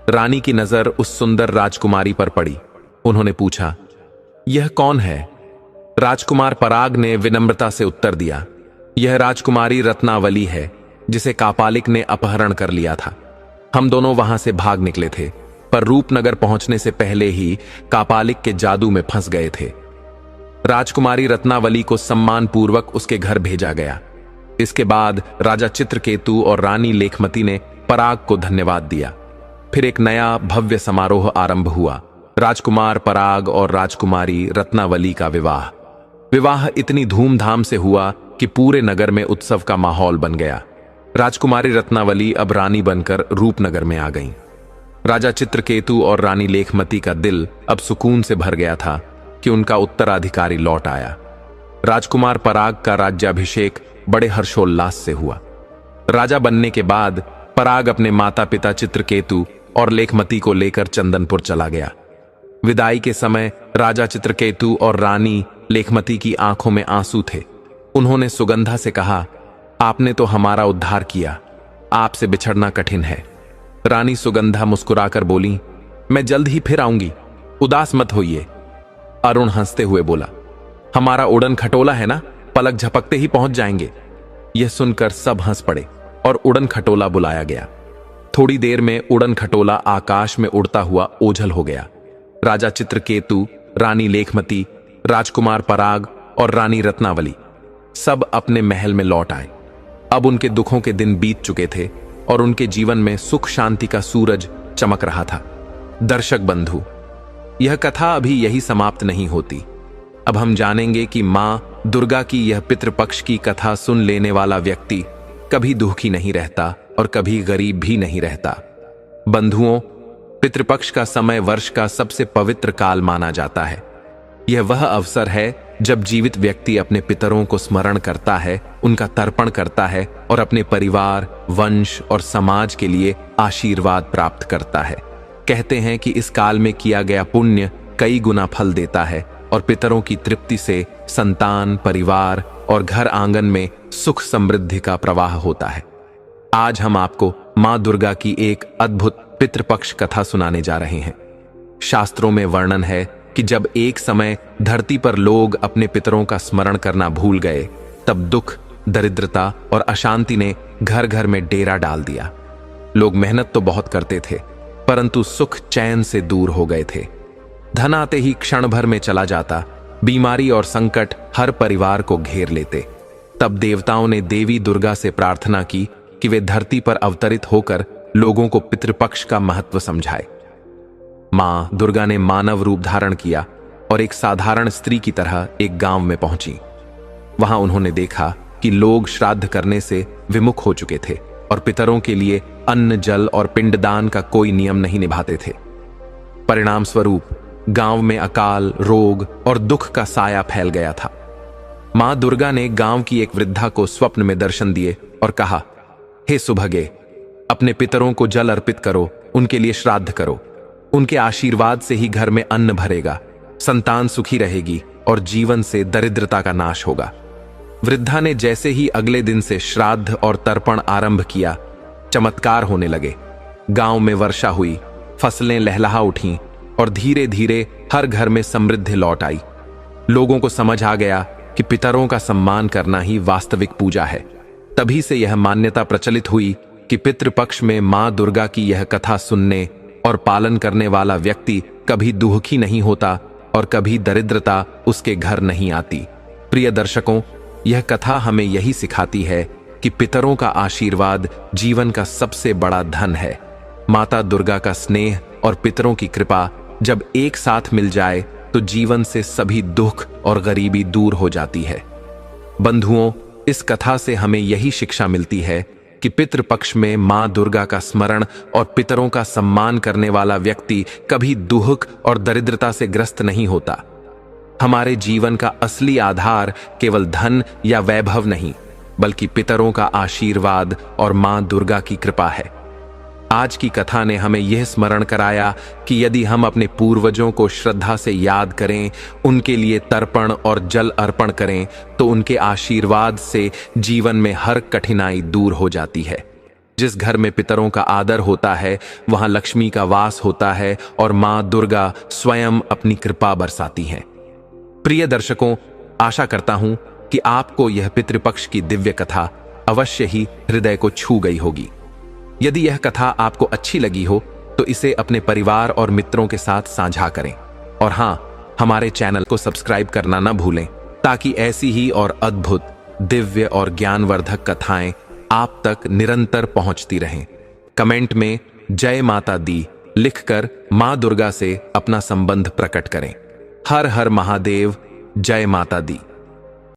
रानी की नजर उस सुंदर राजकुमारी पर पड़ी। उन्होंने पूछा, यह कौन है? राजकुमार पराग ने विनम्रता से उत्तर दिया, यह राजकुमारी रत्नावली है, जिसे कापालिक ने अपहरण कर लिया था। हम दोनों वहां से भाग निकले थे, पर रूपनगर पहुंचने से पहले ही कापालिक के जादू में फंस गए थे। राजकुमारी रत्नावली को सम्मानपूर्वक उसके घर भेजा गया। इसके बाद राजा चित्रकेतु और रानी लेखमती ने पराग को धन्यवाद दिया। फिर एक नया भव्य समारोह आरंभ हुआ। राजकुमार पराग और राजकुमारी रत्नावली का विवाह इतनी धूमधाम से हुआ कि पूरे नगर में उत्सव का माहौल बन गया। राजकुमारी रत्नावली अब रानी बनकर रूपनगर में आ गईं। राजा चित्रकेतु और रानी लेखमती का दिल अब सुकून से भर गया था कि उनका उत्तराधिकारी लौट आया। राजकुमार पराग का राज्याभिषेक बड़े हर्षोल्लास से हुआ। राजा बनने के बाद पराग अपने माता पिता चित्रकेतु और लेखमती को लेकर चंदनपुर चला गया। विदाई के समय राजा चित्रकेतु और रानी लेखमती की आंखों में आंसू थे। उन्होंने सुगंधा से कहा, आपने तो हमारा उद्धार किया, आपसे बिछड़ना कठिन है। रानी सुगंधा मुस्कुराकर बोली, मैं जल्द ही फिर आऊंगी, उदास मत होइए। अरुण हंसते हुए बोला, हमारा उड़न खटोला है ना, पलक झपकते ही पहुंच जाएंगे। यह सुनकर सब हंस पड़े और उड़न खटोला बुलाया गया। थोड़ी देर में उड़न खटोला आकाश में उड़ता हुआ ओझल हो गया। राजा चित्रकेतु, रानी लेखमती, राजकुमार पराग और रानी रत्नावली सब अपने महल में लौट आए। अब उनके दुखों के दिन बीत चुके थे और उनके जीवन में सुख शांति का सूरज चमक रहा था। दर्शक बंधु, यह कथा अभी यही समाप्त नहीं होती। अब हम जानेंगे कि मां दुर्गा की यह पितृपक्ष की कथा सुन लेने वाला व्यक्ति कभी दुखी नहीं रहता और कभी गरीब भी नहीं रहता। बंधुओं, पितृपक्ष का समय वर्ष का सबसे पवित्र काल माना जाता है। यह वह अवसर है जब जीवित व्यक्ति अपने पितरों को स्मरण करता है, उनका तर्पण करता है और अपने परिवार, वंश और समाज के लिए आशीर्वाद प्राप्त करता है। कहते हैं कि इस काल में किया गया पुण्य कई गुना फल देता है और पितरों की तृप्ति से संतान, परिवार और घर आंगन में सुख समृद्धि का प्रवाह होता है। आज हम आपको मां दुर्गा की एक अद्भुत पितृपक्ष कथा सुनाने जा रहे हैं। शास्त्रों में वर्णन है कि जब एक समय धरती पर लोग अपने पितरों का स्मरण करना भूल गए, तब दुख, दरिद्रता और अशांति ने घर घर में डेरा डाल दिया। लोग मेहनत तो बहुत करते थे, परंतु सुख चैन से दूर हो गए थे। धन आते ही क्षण भर में चला जाता, बीमारी और संकट हर परिवार को घेर लेते। तब देवताओं ने देवी दुर्गा से प्रार्थना की कि वे धरती पर अवतरित होकर लोगों को पितृपक्ष का महत्व समझाए। मां दुर्गा ने मानव रूप धारण किया और एक साधारण स्त्री की तरह एक गांव में पहुंची। वहां उन्होंने देखा कि लोग श्राद्ध करने से विमुख हो चुके थे और पितरों के लिए अन्न, जल और पिंडदान का कोई नियम नहीं निभाते थे। परिणाम स्वरूप गांव में अकाल, रोग और दुख का साया फैल गया था। मां दुर्गा ने गांव की एक वृद्धा को स्वप्न में दर्शन दिए और कहा, हे सुभगे, अपने पितरों को जल अर्पित करो, उनके लिए श्राद्ध करो। उनके आशीर्वाद से ही घर में अन्न भरेगा, संतान सुखी रहेगी और जीवन से दरिद्रता का नाश होगा। वृद्धा ने जैसे ही अगले दिन से श्राद्ध और तर्पण आरंभ किया, चमत्कार होने लगे। गांव में वर्षा हुई, फसलें लहलहा उठीं और धीरे धीरे हर घर में समृद्धि लौट आई। लोगों को समझ आ गया कि पितरों का सम्मान करना ही वास्तविक पूजा है। तभी से यह मान्यता प्रचलित हुई कि पितृपक्ष में मां दुर्गा की यह कथा सुनने और पालन करने वाला व्यक्ति कभी दुखी नहीं होता और कभी दरिद्रता उसके घर नहीं आती। प्रिय दर्शकों, यह कथा हमें यही सिखाती है कि पितरों का आशीर्वाद जीवन का सबसे बड़ा धन है। माता दुर्गा का स्नेह और पितरों की कृपा जब एक साथ मिल जाए तो जीवन से सभी दुख और गरीबी दूर हो जाती है। बंधुओं, इस कथा से हमें यही शिक्षा मिलती है कि पितृपक्ष में मां दुर्गा का स्मरण और पितरों का सम्मान करने वाला व्यक्ति कभी दुख और दरिद्रता से ग्रस्त नहीं होता। हमारे जीवन का असली आधार केवल धन या वैभव नहीं, बल्कि पितरों का आशीर्वाद और मां दुर्गा की कृपा है। आज की कथा ने हमें यह स्मरण कराया कि यदि हम अपने पूर्वजों को श्रद्धा से याद करें, उनके लिए तर्पण और जल अर्पण करें, तो उनके आशीर्वाद से जीवन में हर कठिनाई दूर हो जाती है। जिस घर में पितरों का आदर होता है, वहां लक्ष्मी का वास होता है और मां दुर्गा स्वयं अपनी कृपा बरसाती हैं। प्रिय दर्शकों, आशा करता हूं कि आपको यह पितृपक्ष की दिव्य कथा अवश्य ही हृदय को छू गई होगी। यदि यह कथा आपको अच्छी लगी हो तो इसे अपने परिवार और मित्रों के साथ साझा करें। और हां, हमारे चैनल को सब्सक्राइब करना न भूलें ताकि ऐसी ही और अद्भुत, दिव्य और ज्ञानवर्धक कथाएं आप तक निरंतर पहुंचती रहें। कमेंट में जय माता दी लिखकर मां दुर्गा से अपना संबंध प्रकट करें। हर हर महादेव, जय माता दी।